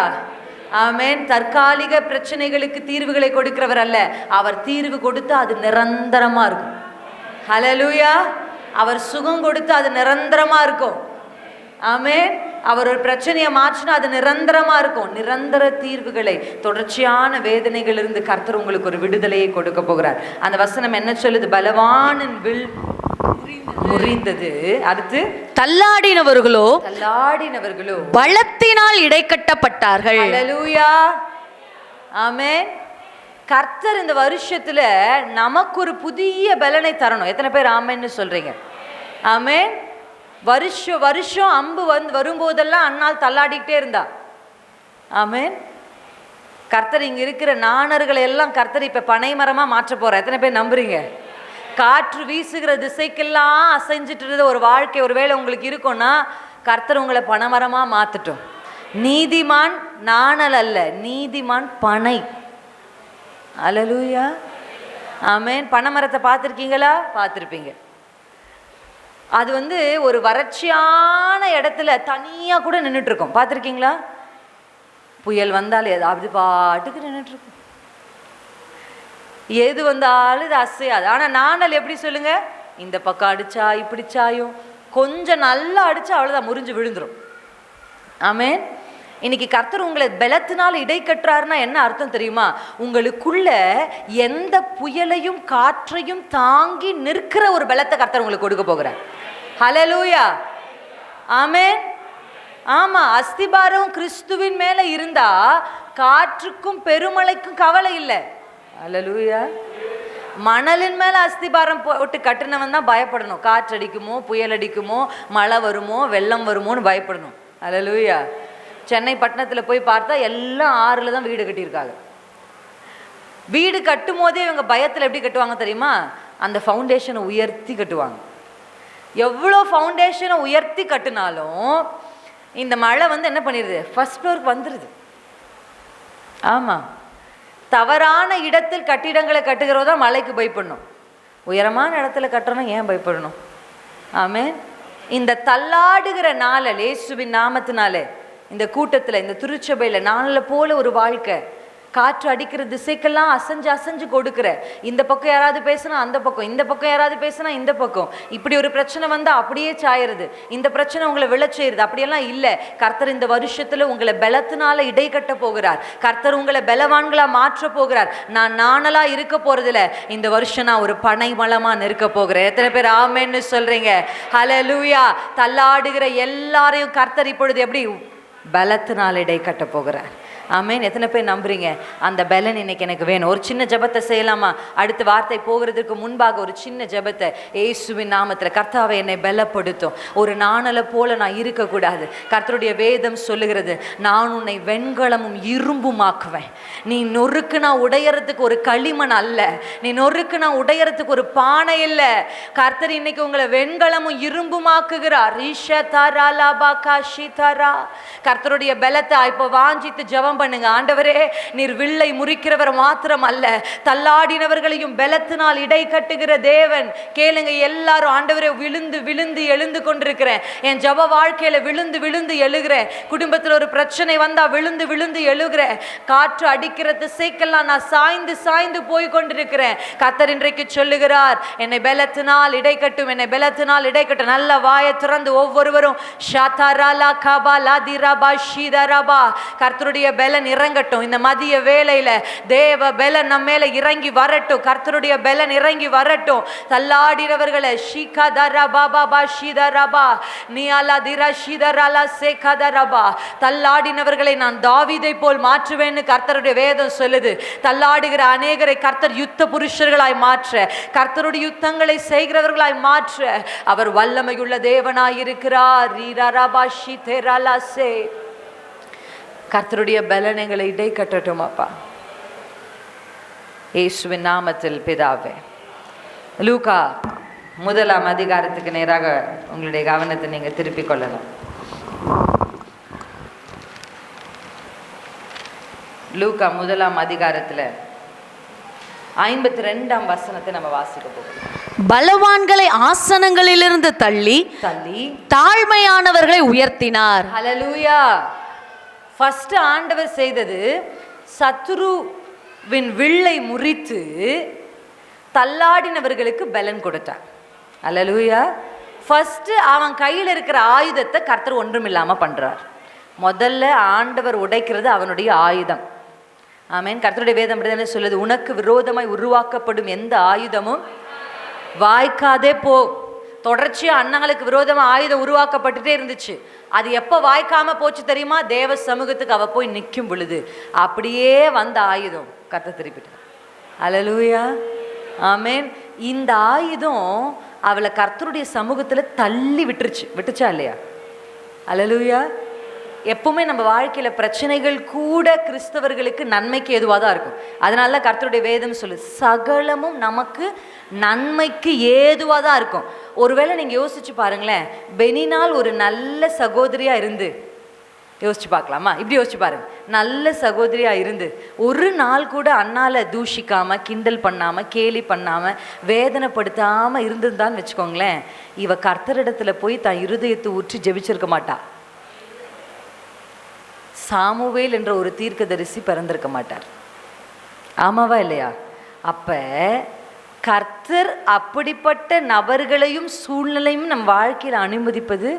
ஆமென். தற்காலிக பிரச்சனைகளுக்கு தீர்வுகளை கொடுக்கிறவர் அல்ல, அவர் தீர்வு கொடுத்து அது நிரந்தரமா இருக்கும். ஹல்லேலூயா. அவர் சுகம் கொடுத்து அது நிரந்தரமா இருக்கும். ஆமென். அவர் ஒரு பிரச்சனையை மாற்றினா அது நிரந்தரமா இருக்கும். நிரந்தர தீர்வுகளை, தொடர்ச்சியான வேதனைகளிலிருந்து கர்த்தர் உங்களுக்கு ஒரு விடுதலையை கொடுக்க போகிறார். அந்த வசனம் என்ன சொல்லுது? பலவானின் வில் முறிந்தது. அடுத்து, தள்ளாடினவர்களோ பலத்தினால் இடைக்கட்டப்பட்டார்கள். ஹல்லேலூயா, ஆமென். கர்த்தர் இந்த வருஷத்துல நமக்கு ஒரு புதிய பலனை தரணும். எத்தனை பேர் ஆமென்னு சொல்றீங்க? ஆமென். வருஷம் அம்பு வரும்போதெல்லாம் அண்ணால் தள்ளாடிக்கிட்டே இருந்தா. ஆமென். கர்த்தர் இங்க இருக்கிற நாணர்களை எல்லாம் கர்த்தர் இப்ப பனை மரமா மாற்ற போற. எத்தனை பேர் நம்புறீங்க? காற்று வீசுகிற திசைக்கெல்லாம் அசைஞ்சிட்டு இருந்த ஒரு வாழ்க்கை ஒருவேளை உங்களுக்கு இருக்கும்னா கர்த்தர் உங்களை பனைமரமா மாத்தட்டும். நீதிமான் நாணல் அல்ல, நீதிமான் பனை. ஹல்லேலூயா, ஆமென். பனைமரத்தை பார்த்துருக்கீங்களா? பார்த்துருப்பீங்க. அது வந்து ஒரு வறட்சியான இடத்துல தனியாக கூட நின்றுட்டு இருக்கும். பார்த்துருக்கீங்களா? புயல் வந்தாலும் ஏதாவது பாட்டுக்கு நின்றுட்டு இருக்கும். எது வந்தாலும் இது அசையாது. ஆனால் நாணல் எப்படி சொல்லுங்க? இந்த பக்கம் அடிச்சா இப்படி சாயும், கொஞ்சம் நல்லா அடிச்சா அவ்வளோதான், முறிஞ்சு விழுந்துடும். ஆமென். இன்னைக்கு கர்த்தர் உங்களை பலத்தினால் இடை கட்டுறாருன்னா என்ன அர்த்தம் தெரியுமா? உங்களுக்குள்ள எந்த புயலையும் காற்றையும் தாங்கி நிற்கிற ஒரு பலத்தை கர்த்தர் உங்களுக்கு கொடுக்க போகிறார். ஹல்லேலூயா, ஆமென். ஆமா, அஸ்திபாரம் கிறிஸ்துவின் மேல இருந்தா காற்றுக்கும் பெருமழைக்கும் கவலை இல்லை. ஹல்லேலூயா. மணலின் மேல அஸ்திபாரம் போட்டு கட்டினவன் தான் பயப்படணும். காற்று அடிக்குமோ, புயல் அடிக்குமோ, மழை வருமோ, வெள்ளம் வருமோன்னு பயப்படணும். ஹல்லேலூயா. சென்னை பட்டணத்தில் போய் பார்த்தா எல்லாம் ஆறுல தான் வீடு கட்டியிருக்காங்க. வீடு கட்டும் போதே இவங்க பயத்தில் எப்படி கட்டுவாங்க தெரியுமா? அந்த ஃபவுண்டேஷனை உயர்த்தி கட்டுவாங்க. எவ்வளோ ஃபவுண்டேஷனை உயர்த்தி கட்டினாலும் இந்த மழை வந்து என்ன பண்ணிடுது? ஃபர்ஸ்ட் ஃப்ளோருக்கு வந்துடுது. ஆமாம், தவறான இடத்தில் கட்டிடங்களை கட்டுகிறதா மழைக்கு பயப்படணும். உயரமான இடத்துல கட்டுறோம் ஏன் பயப்படணும்? ஆமென். இந்த தள்ளாடுகிற நாளில் இயேசுவின் நாமத்தினாலே இந்த கூட்டத்தில், இந்த திருச்சபையில் நாளில் போல ஒரு வாழ்க்கை, காற்று அடிக்கிற திசைக்கெல்லாம் அசைஞ்சு அசைஞ்சு கொடுக்குற, இந்த பக்கம் யாராவது பேசுனா அந்த பக்கம், இந்த பக்கம் யாராவது பேசுனா இந்த பக்கம், இப்படி ஒரு பிரச்சனை வந்தால் அப்படியே சாயிருது, இந்த பிரச்சனை உங்களை விளைச்சேருது. அப்படியெல்லாம் இல்லை. கர்த்தர் இந்த வருஷத்தில் உங்களை பலத்தினால இடை கட்ட போகிறார். கர்த்தர் உங்களை பலவான்களாக மாற்ற போகிறார். நான் நாணலாக இருக்க போகிறதில்ல, இந்த வருஷம் நான் ஒரு பனை மலமாக நிற்க போகிறேன். எத்தனை பேர் ஆமென்னு சொல்கிறீங்க? ஹல்லேலூயா. தள்ளாடுகிற எல்லாரையும் கர்த்தர் இப்பொழுது எப்படி பலத்தினால் இடை கட்ட போகிறார். ஆமென். எத்தனை பேர் நம்புறீங்க? அந்த பலன் இன்னைக்கு எனக்கு வேணும். ஒரு சின்ன ஜெபத்தை செய்யலாமா? அடுத்த வார்த்தை போகிறதுக்கு முன்பாக ஒரு சின்ன ஜெபத்தை. இயேசுவின் நாமத்தில் கர்த்தாவை என்னை பலப்படுத்தும். ஒரு நாணலை போல நான் இருக்கக்கூடாது. கர்த்தருடைய வேதம் சொல்லுகிறது, நான் உன்னை வெண்கலமும் இரும்புமாக்குவேன். நீ நொறுக்குனா உடையறதுக்கு ஒரு களிமண் அல்ல, நீ நொறுக்குனா உடையறதுக்கு ஒரு பானை இல்லை. கர்த்தர் இன்னைக்கு உங்களை வெண்கலமும் இரும்புமாக்குகிறார். கர்த்தருடைய பலத்தை இப்போ வாஞ்சித்து ஜெபம் பண்ணுங்க. ஆண்டவரே, நீர் வில்லை முறிக்கிறவர் மாத்திரம் அல்ல, தள்ளாடினவர்களையும் பலத்தினால் இடை கட்டுகிற தேவன். கேளுங்க எல்லாரும். ஆண்டவரே, விழுந்து விழுந்து எழுந்து கொண்டிருக்கிறேன். என் ஜெப வாழ்க்கையில விழுந்து விழுந்து எழுகிறேன். குடும்பத்தில் ஒரு பிரச்சனை வந்தா விழுந்து விழுந்து எழுகிறேன். காற்று அடிக்கிற திசைக்கெல்லாம் நான் சாய்ந்து சாய்ந்து போய் கொண்டிருக்கிறேன். கர்த்தர் இன்றைக்கு சொல்லுகிறார், என்னை பலத்தினால் இடை கட்டும், என்னை பலத்தினால் இடை கட்டும். நல்ல வாயை திறந்து ஒவ்வொருவரும் கர்த்தருடைய பலன் இறங்கட்டும். இந்த மதிய வேளையில தேவ பலன் நம்ம மேல இறங்கி வரட்டும். கர்த்தருடைய பலன் இறங்கி வரட்டும். தள்ளாடினவர்களை தள்ளாடினவர்களை நான் தாவீதை போல் மாற்றுவேன்னு கர்த்தருடைய வேதம் சொல்லுது. தள்ளாடுகிற அநேகரை கர்த்தர் யுத்த புருஷர்களாய் மாற்ற, கர்த்தருடைய யுத்தங்களை செய்கிறவர்களாய் மாற்ற அவர் வல்லமையுள்ள தேவனாய் இருக்கிறார். கர்த்தருடைய பலன்களை இடை கட்டட்டும் அப்பா, இயேசுவின் நாமத்தில் பிதாவே. லூக்கா 1 அதிகாரத்துக்கு நேராக உங்களுடைய கவனத்தை நீங்க திருப்பிக் கொள்ளலாம். லூக்கா 1 அதிகாரத்துல 52 வசனத்தை நம்ம வாசிக்க போகிறோம். பலவான்களை ஆசனங்களிலிருந்து தள்ளி தாழ்மையானவர்களை உயர்த்தினார். ஹல்லேலூயா. ஃபர்ஸ்ட் ஆண்டவர் செய்தது சத்துருவின் வில்லை முறித்து தள்ளாடினவர்களுக்கு பலன் கொடுத்தார். ஹல்லேலூயா. ஃபர்ஸ்ட் அவன் கையில் இருக்கிற ஆயுதத்தை கர்த்தர் ஒன்றுமில்லாம பண்றார். முதல்ல ஆண்டவர் உடைக்கிறது அவனுடைய ஆயுதம். ஆமென். கர்த்தருடைய வேதம் என்ன சொல்லுது? உனக்கு விரோதமாய் உருவாக்கப்படும் எந்த ஆயுதமும் வாய்க்காதே போ. தொடர்ச்சியா அண்ணங்களுக்கு விரோதமா ஆயுதம் உருவாக்கப்பட்டுட்டே இருந்துச்சு. அது எப்போ வாய்க்காம போச்சு தெரியுமா? தேவ சமூகத்துக்கு அவ போய் நிற்கும் பொழுது அப்படியே வந்த ஆயுதம் கர்த்தர் திருப்பிட்டார். ஹல்லேலூயா. ஆமென். இந்த ஆயுதம் அவளை கர்த்தருடைய சமூகத்துல தள்ளி விட்டுச்சா இல்லையா? ஹல்லேலூயா. எப்பவுமே நம்ம வாழ்க்கையில பிரச்சனைகள் கூட கிறிஸ்தவர்களுக்கு நன்மைக்கு ஏதுவாக தான் இருக்கும். அதனால தான் கர்த்தருடைய வேதம் சொல்லு, சகலமும் நமக்கு நன்மைக்கு ஏதுவாக தான் இருக்கும். ஒருவேளை நீங்க யோசிச்சு பாருங்களேன், பெனினால் ஒரு நல்ல சகோதரியா இருந்து, யோசிச்சு பார்க்கலாமா? இப்படி யோசிச்சு பாருங்க, நல்ல சகோதரியா இருந்து ஒரு நாள் கூட அண்ணால தூஷிக்காம, கிண்டல் பண்ணாம, கேலி பண்ணாம, வேதனைப்படுத்தாம இருந்திருந்தான்னு வச்சுக்கோங்களேன், இவ கர்த்தரிடத்துல போய் தான் இருதயத்தை ஊற்றி ஜெபிச்சிருக்க மாட்டா. சாமுவேல் என்ற ஒரு தீர்க்கதரிசி பிறந்திருக்க மாட்டார். ஆமாவா இல்லையா? அப்ப கர்த்தர் அப்படிப்பட்ட நபர்களையும் சூழ்நிலையும் நம் வாழ்க்கையில் அனுமதிப்பது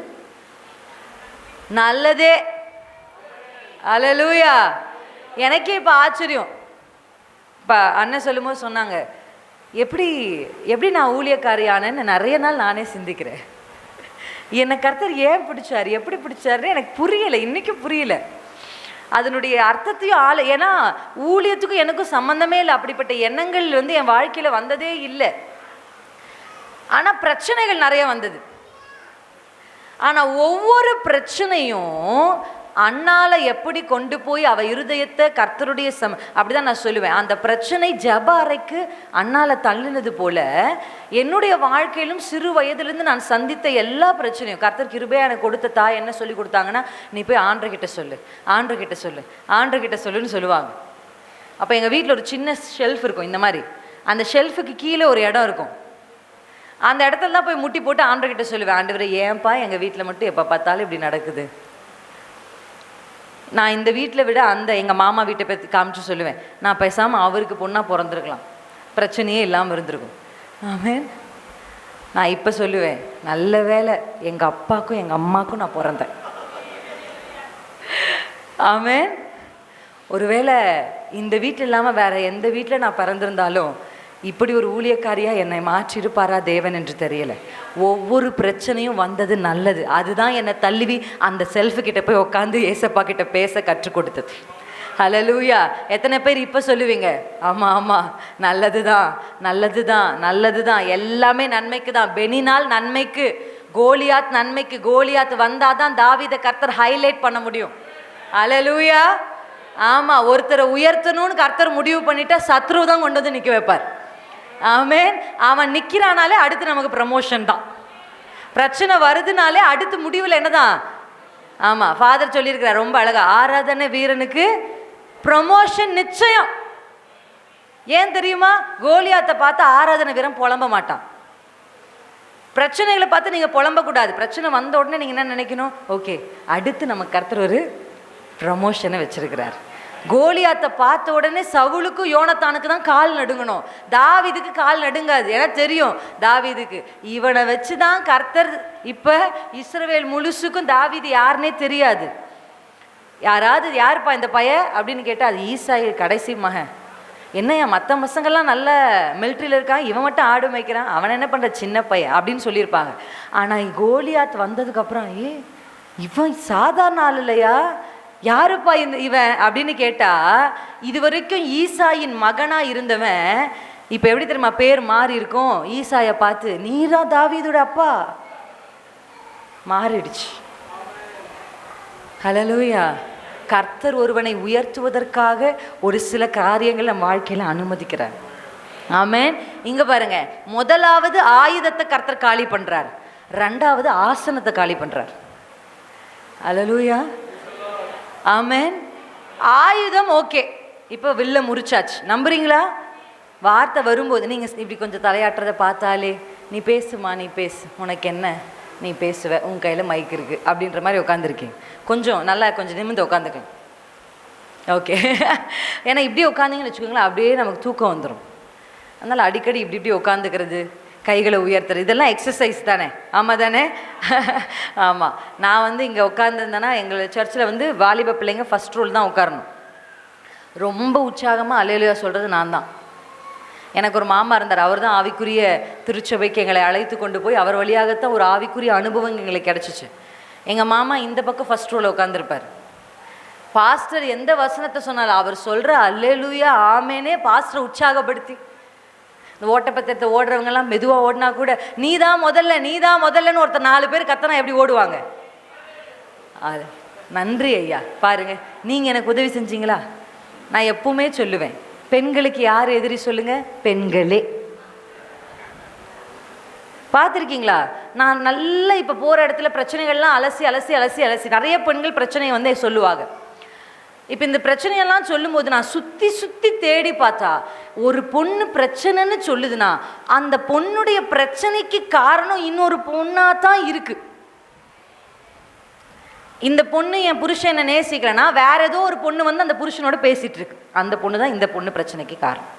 நல்லதே. ஹல்லேலூயா. எனக்கே இப்போ ஆச்சரியம். இப்போ அண்ணன் சொல்லும்போது சொன்னாங்க, எப்படி நான் ஊழியக்காரியானேன்னு நிறைய நாள் நானே சிந்திக்கிறேன். என்னை கர்த்தர் ஏன் பிடிச்சார், எப்படி பிடிச்சாருன்னு எனக்கு புரியலை, இன்னைக்கும் புரியல. அதனுடைய அர்த்தத்தையும் ஏன்னா ஊழியத்துக்கும் எனக்கும் சம்மந்தமே இல்லை. அப்படிப்பட்ட எண்ணங்கள் என் வாழ்க்கையில் வந்ததே இல்லை. ஆனால் பிரச்சனைகள் நிறைய வந்தது. ஆனால் ஒவ்வொரு பிரச்சனையும் அண்ணால எப்படி கொண்டு போய் அவ இருதயத்தை கர்த்தருடைய அப்படிதான் நான் சொல்லுவேன். அந்த பிரச்சனை ஜெப அறைக்கு அண்ணால தள்ளினது போல என்னுடைய வாழ்க்கையிலும் சிறு வயதிலிருந்து நான் சந்தித்த எல்லா பிரச்சனையும் கர்த்தர் கிருபையா எனக்கு கொடுத்த தாய் என்ன சொல்லி கொடுத்தாங்கன்னா, நீ போய் ஆண்டவர்கிட்ட சொல்லு, ஆண்டவர்கிட்ட சொல்லு, ஆண்டவர்கிட்ட சொல்லுன்னு சொல்லுவாங்க. அப்போ எங்கள் வீட்டில் ஒரு சின்ன ஷெல்ஃப் இருக்கும். இந்த மாதிரி அந்த ஷெல்ஃபுக்கு கீழே ஒரு இடம் இருக்கும். அந்த இடத்துல தான் போய் முட்டி போட்டு ஆண்டவர்கிட்ட சொல்லுவேன், ஆண்டவரே ஏன்பா எங்கள் வீட்டில் மட்டும் எப்போ பார்த்தாலும் இப்படி நடக்குது. நான் இந்த வீட்டில் விட அந்த எங்கள் மாமா வீட்டை பற்றி காமிச்சு சொல்லுவேன், நான் பேசாமல் அவருக்கு பொண்ணாக பிறந்திருக்கலாம், பிரச்சனையே இல்லாமல் இருந்திருக்கும். ஆமென். நான் இப்போ சொல்லுவேன், நல்ல வேலை எங்கள் அப்பாவுக்கும் எங்கள் அம்மாவுக்கும் நான் பிறந்தேன். ஆமென். ஒருவேளை இந்த வீட்டில் இல்லாமல் வேற எந்த வீட்டில் நான் பிறந்திருந்தாலும் இப்படி ஒரு ஊழியக்காரியாக என்னை மாற்றிருப்பாரா தேவன் என்று தெரியலை. ஒவ்வொரு பிரச்சனையும் வந்தது நல்லது. அதுதான் என்னை தள்ளுவி அந்த செல்ஃபு கிட்ட போய் உட்காந்து ஏசப்பா கிட்ட பேச கற்றுக் கொடுத்தது. ஹல்லேலூயா. எத்தனை பேர் இப்போ சொல்லுவீங்க, ஆமாம் ஆமாம் நல்லது தான், நல்லது தான், நல்லது தான், எல்லாமே நன்மைக்கு தான். பெனினால் நன்மைக்கு, கோலியாத் நன்மைக்கு. கோலியாத் வந்தால் தான் தாவீதை கர்த்தர் ஹைலைட் பண்ண முடியும். ஹல்லேலூயா. ஆமாம், ஒருத்தரை உயர்த்தணும்னு கர்த்தர் முடிவு பண்ணிட்டா சத்ரு தான் கொண்டு வந்து நிற்க வைப்பார். ஆமென். அவன் நிற்கிறானாலே அடுத்து நமக்கு ப்ரமோஷன் தான். பிரச்சனை வருதுனாலே அடுத்து முடிவில் என்னதான்? ஆமாம், ஃபாதர் சொல்லியிருக்கிறார் ரொம்ப அழகா, ஆராதனை வீரனுக்கு ப்ரமோஷன் நிச்சயம். ஏன் தெரியுமா? கோலியாத்தை பார்த்து ஆராதனை வீரன் புலம்ப மாட்டான். பிரச்சனைகளை பார்த்து நீங்கள் புலம்பக்கூடாது. பிரச்சனை வந்த உடனே நீங்கள் என்ன நினைக்கணும்? ஓகே, அடுத்து நம்ம கர்த்தர் ஒரு ப்ரமோஷனை வச்சிருக்கிறார். கோலியாத்தை பார்த்த உடனே சவுலுக்கும் யோனத்தானுக்கு தான் கால் நடுங்கணும், தாவீதுக்கு கால் நடுங்காது. ஏன்னா தெரியும் தாவீதுக்கு இவனை வச்சு தான் கர்த்தர். இப்போ இஸ்ரவேல் முழுசுக்கும் தாவீது யாருன்னே தெரியாது. யாருப்பா இந்த பையன் அப்படின்னு கேட்டால் அது ஈசாய் கடைசி மகன். என்னையா மற்ற பசங்கள்லாம் நல்ல மிலிட்ரியில் இருக்கான், இவன் மட்டும் ஆடு மேய்க்கிறான், அவன் என்ன பண்ணுற சின்ன பையன் அப்படின்னு சொல்லியிருப்பாங்க. ஆனால் கோலியாத் வந்ததுக்கப்புறம் இவன் சாதாரண ஆள் இல்லையா, யாருப்பா இவன் அப்படின்னு கேட்டால் இது வரைக்கும் ஈசாயின் மகனாக இருந்தவன் இப்போ எப்படி தெரியுமா பேர் மாறி இருக்கும். ஈசாயை பார்த்து நீதான் தாவீதோட அப்பா மாறிடுச்சு. ஹல்லேலூயா. கர்த்தர் ஒருவனை உயர்த்துவதற்காக ஒரு சில காரியங்களை நம்ம வாழ்க்கையில் அனுமதிக்கிறார். ஆமென். இங்க பாருங்க, முதலாவது ஆயுதத்தை கர்த்தர் காலி பண்றார், ரெண்டாவது ஆசனத்தை காலி பண்றார். ஹல்லேலூயா. ஆமென். ஆயுதம் ஓகே, இப்போ வில்ல முறிச்சாச்சு, நம்புறீங்களா? வார்த்தை வரும்போது நீங்கள் இப்படி கொஞ்சம் தலையாட்டுறதை பார்த்தாலே நீ பேசுமா, நீ பேசு, உனக்கு என்ன, நீ பேசுவ, உன் கையில் மைக் இருக்குது அப்படின்ற மாதிரி உட்காந்துருக்கீங்க. கொஞ்சம் நல்லா கொஞ்சம் நிமிர்ந்து உட்காந்துக்கங்க. ஓகே. ஏன்னா இப்படி உட்காந்திங்கன்னு வச்சுக்கோங்களேன், அப்படியே நமக்கு தூக்கம் வந்துடும். அதனால் அடிக்கடி இப்படி உட்காந்துக்கிறது, கைகளை உயர்த்துறது, இதெல்லாம் எக்ஸசைஸ் தானே? ஆமாம் தானே? ஆமாம். நான் இங்கே உட்காந்துருந்தேன்னா எங்கள் சர்ச்சில் வாலிப பிள்ளைங்க ஃபஸ்ட் ரோல் தான் உட்காரணும். ரொம்ப உற்சாகமாக அல்லேலூயா சொல்கிறது நான் தான். எனக்கு ஒரு மாமா இருந்தார், அவர் தான் ஆவிக்குரிய திருச்சபைக்கு எங்களை அழைத்து கொண்டு போய் அவர் வழியாகத்தான் ஒரு ஆவிக்குரிய அனுபவம் எங்களுக்கு கிடச்சிச்சு. எங்கள் மாமா இந்த பக்கம் ஃபஸ்ட் ரோவில் உட்காந்துருப்பார். பாஸ்டர் எந்த வசனத்தை சொன்னாலும் அவர் சொல்கிற அல்லேலூயா ஆமேனே பாஸ்டரை உற்சாகப்படுத்தி, இந்த ஓட்டப்பத்திரத்தை ஓடுறவங்கெல்லாம் மெதுவாக ஓடினா கூட நீ தான் முதல்லன்னு ஒருத்தர் 4 பேர் கத்தனா எப்படி ஓடுவாங்க? அது நன்றி ஐயா. பாருங்க, நீங்கள் எனக்கு உதவி செஞ்சீங்களா? நான் எப்பவுமே சொல்லுவேன், பெண்களுக்கு யார் எதிரி சொல்லுங்க? பெண்களே. பார்த்துருக்கீங்களா? நான் நல்லா இப்போ போகிற இடத்துல பிரச்சனைகள்லாம் அலசி அலசி அலசி அலசி நிறைய பெண்கள் பிரச்சனையை சொல்லுவாங்க. இப்போ இந்த பிரச்சனையெல்லாம் சொல்லும்போது நான் சுற்றி சுற்றி தேடி பார்த்தா ஒரு பொண்ணு பிரச்சனைன்னு சொல்லுதுன்னா அந்த பொண்ணுடைய பிரச்சனைக்கு காரணம் இன்னொரு பொண்ணாக தான் இருக்குது. இந்த பொண்ணு என் புருஷன் என்ன நேசிக்கிறேன்னா வேற ஏதோ ஒரு பொண்ணு அந்த புருஷனோட பேசிட்டு இருக்கு, அந்த பொண்ணு தான் இந்த பொண்ணு பிரச்சனைக்கு காரணம்.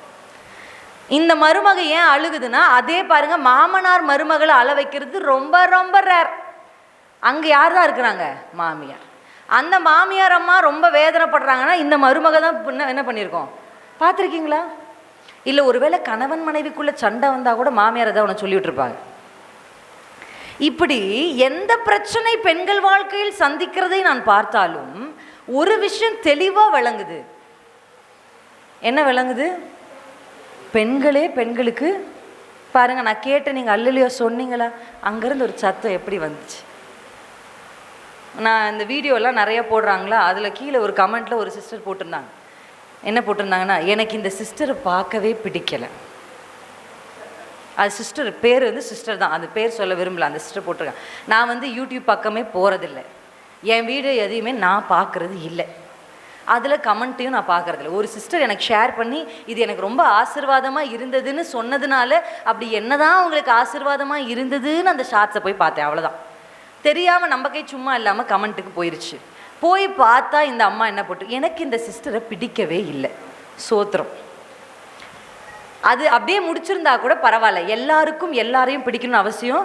இந்த மருமக ஏன் அழுகுதுன்னா அதே பாருங்க, மாமனார் மருமகளை அழ வைக்கிறது ரொம்ப ரொம்ப ரேர். அங்கே யார் தான் இருக்கிறாங்க? மாமியார். அந்த மாமியார் அம்மா ரொம்ப வேதனைப்படுறாங்கன்னா இந்த மருமக தான் என்ன பண்ணியிருக்கோம்? பார்த்துருக்கீங்களா? இல்லை ஒருவேளை கணவன் மனைவிக்குள்ள சண்டை வந்தால் கூட மாமியார் தான் உன்னை சொல்லிவிட்டு இருப்பாங்க. இப்படி எந்த பிரச்சனை பெண்கள் வாழ்க்கையில் சந்திக்கிறதை நான் பார்த்தாலும் ஒரு விஷயம் தெளிவாக விளங்குது. என்ன விளங்குது? பெண்களே பெண்களுக்கு பாருங்க, நான் கேட்டேன், நீங்கள் அல்லையோ சொன்னீங்களா? அங்கேருந்து ஒரு சத்தம் எப்படி வந்துச்சு? நான் இந்த வீடியோலாம் நிறைய போடுறாங்களா, அதில் கீழே ஒரு கமெண்ட்டில் ஒரு சிஸ்டர் போட்டிருந்தாங்க. என்ன போட்டிருந்தாங்கன்னா, எனக்கு இந்த சிஸ்டரை பார்க்கவே பிடிக்கலை. அது சிஸ்டர் பேர் சிஸ்டர் தான், அது பேர் சொல்ல விரும்பல. அந்த சிஸ்டர் போட்டிருக்கேன், நான் யூடியூப் பக்கமே போகிறதில்லை, என் வீடியோ எதையுமே நான் பார்க்குறது இல்லை, அதில் கமெண்ட்டையும் நான் பார்க்குறதில்ல. ஒரு சிஸ்டர் எனக்கு ஷேர் பண்ணி இது எனக்கு ரொம்ப ஆசீர்வாதமாக இருந்ததுன்னு சொன்னதுனால அப்படி என்னதான் உங்களுக்கு ஆசீர்வாதமாக இருந்ததுன்னு அந்த ஷார்ட்ஸை போய் பார்த்தேன், அவ்வளோதான். தெரியாமல் நம்ம கை சும்மா இல்லாமல் கமெண்ட்டுக்கு போயிடுச்சு. போய் பார்த்தா இந்த அம்மா என்ன போட்டு, எனக்கு இந்த சிஸ்டரை பிடிக்கவே இல்லை, சோத்திரம். அது அப்படியே முடிச்சிருந்தா கூட பரவாயில்ல, எல்லாருக்கும் எல்லாரையும் பிடிக்கணும்னு அவசியம்.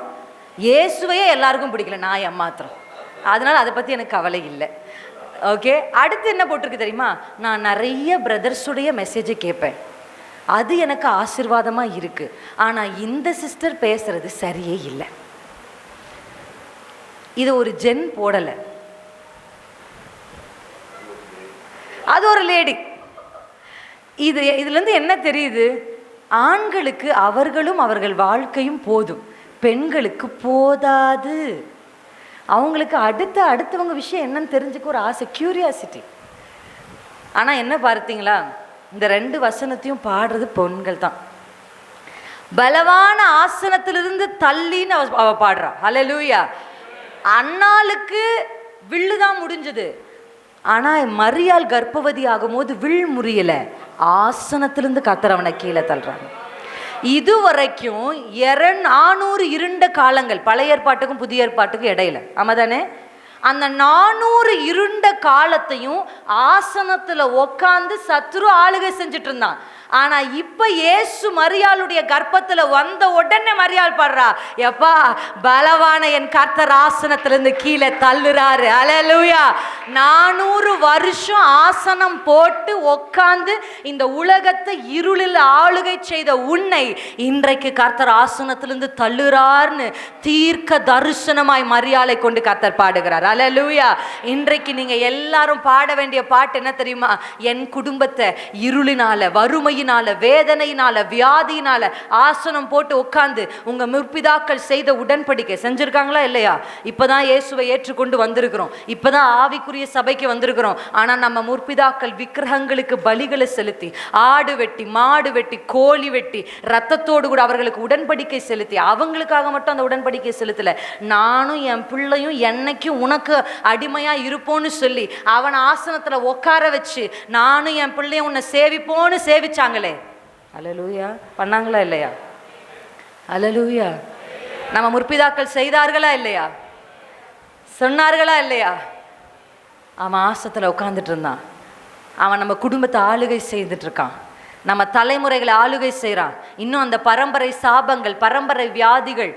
இயேசுவையே எல்லாருக்கும் பிடிக்கல, நான் ஏமாத்திரம், அதனால் அதை பற்றி எனக்கு கவலை இல்லை. ஓகே. அடுத்து என்ன போட்டிருக்கு தெரியுமா? நான் நிறைய பிரதர்ஸுடைய மெசேஜை கேட்பேன், அது எனக்கு ஆசீர்வாதமாக இருக்குது, ஆனால் இந்த சிஸ்டர் பேசுறது சரியே இல்லை. இது ஒரு ஜென் போடலை, அது ஒரு லேடி. இதுலேருந்து என்ன தெரியுது? ஆண்களுக்கு அவர்களும் அவர்கள் வாழ்க்கையும் போதும், பெண்களுக்கு போதாது. அவங்களுக்கு அடுத்தவங்க விஷயம் என்னன்னு தெரிஞ்சுக்க ஒரு ஆசை, கியூரியாசிட்டி. ஆனால் என்ன பார்த்தீங்களா, இந்த 2 வசனத்தையும் பாடுறது பெண்கள் தான். பலவான ஆசனத்திலிருந்து தள்ளின்னு அவ பாடுறா. ஹல்லேலூயா. அன்னாளுக்கு வில்லு தான் முடிஞ்சது, ஆனால் மரியாள் கர்ப்பவதி ஆகும்போது வில் முறியலை, ஆசனத்திலிருந்து கர்த்தர் கீழே தள்ளுறாங்க. இதுவரைக்கும் 400 இருண்ட காலங்கள், பழைய ஏற்பாட்டுக்கும் புதிய ஏற்பாட்டுக்கும் இடையில, ஆமாதானே? அந்த 400 இருண்ட காலத்தையும் ஆசனத்தில் உட்காந்து சத்துரு ஆளுகை செஞ்சுட்டு இருந்தான். ஆனா இப்ப இயேசு மரியாளுடைய கர்ப்பத்துல வந்த உடனே மரியாள் பாடுறா, எப்பா பலவான என் கர்த்தர் ஆசனத்திலிருந்து கீழே தள்ளுறாரு. அல்லேலூயா. 400 வருஷம் ஆசனம் போட்டு உட்கார்ந்து இந்த உலகத்தை இருளில் ஆளுகை செய்த உன்னை இன்றைக்கு கர்த்தர் ஆசனத்திலிருந்து தள்ளுறார்னு தீர்க்க தரிசனமாய் மரியாளை கொண்டு கர்த்தர் பாடுகிறார். அல்லேலூயா. இன்றைக்கு நீங்க எல்லாரும் பாட வேண்டிய பாட்டு என்ன தெரியுமா? என் குடும்பத்தை இருளினால, வறுமையினால, வேதனையினால, வியாதியினால ஆசனம் போட்டு உட்கார்ந்து உங்க முற்பிதாக்கள் செய்த உடன்படிக்கை செஞ்சிருக்காங்களா இல்லையா? இப்பதான் இயேசுவை ஏற்றுக்கொண்டு வந்திருக்கிறோம், இப்பதான் ஆவிக்குரிய சபைக்கு வந்திருக்கிறோம். ஆனா நம்ம முற்பிதாக்கள் விக்கிரகங்களுக்கு பலிகளை செலுத்தி, ஆடு வெட்டி, மாடு வெட்டி, கோழி வெட்டி, ரத்தத்தோடு கூட அவர்களுக்கு உடன்படிக்கை செலுத்தி, அவங்களுக்காக மட்டும் அந்த உடன்படிக்கை செலுத்தல, நானும் என் பிள்ளையும் என்னைக்கும் உனக்கு அடிமையா இருப்போன்னு சொல்லி அவன் ஆசனத்துல உட்கார வச்சு நானும் என் பிள்ளையும் உன்னை சேவிப்போன்னு சேவிச்சாங்களே. அல்லேலூயா. பண்ணாங்களா இல்லையா? அல்லேலூயா. நம்ம முற்பிதாக்கள் செய்தார்களா இல்லையா? சொன்னார்களா இல்லையா? அவன் ஆசனத்துல உட்கார்ந்துட்டு இருந்தான். அவன் நம்ம குடும்பத்தை ஆளுகை செய்துட்டு இருக்கான், நம்ம தலைமுறைகளை ஆளுகை செய்கிறான். இன்னும் அந்த பரம்பரை சாபங்கள், பரம்பரை வியாதிகள்,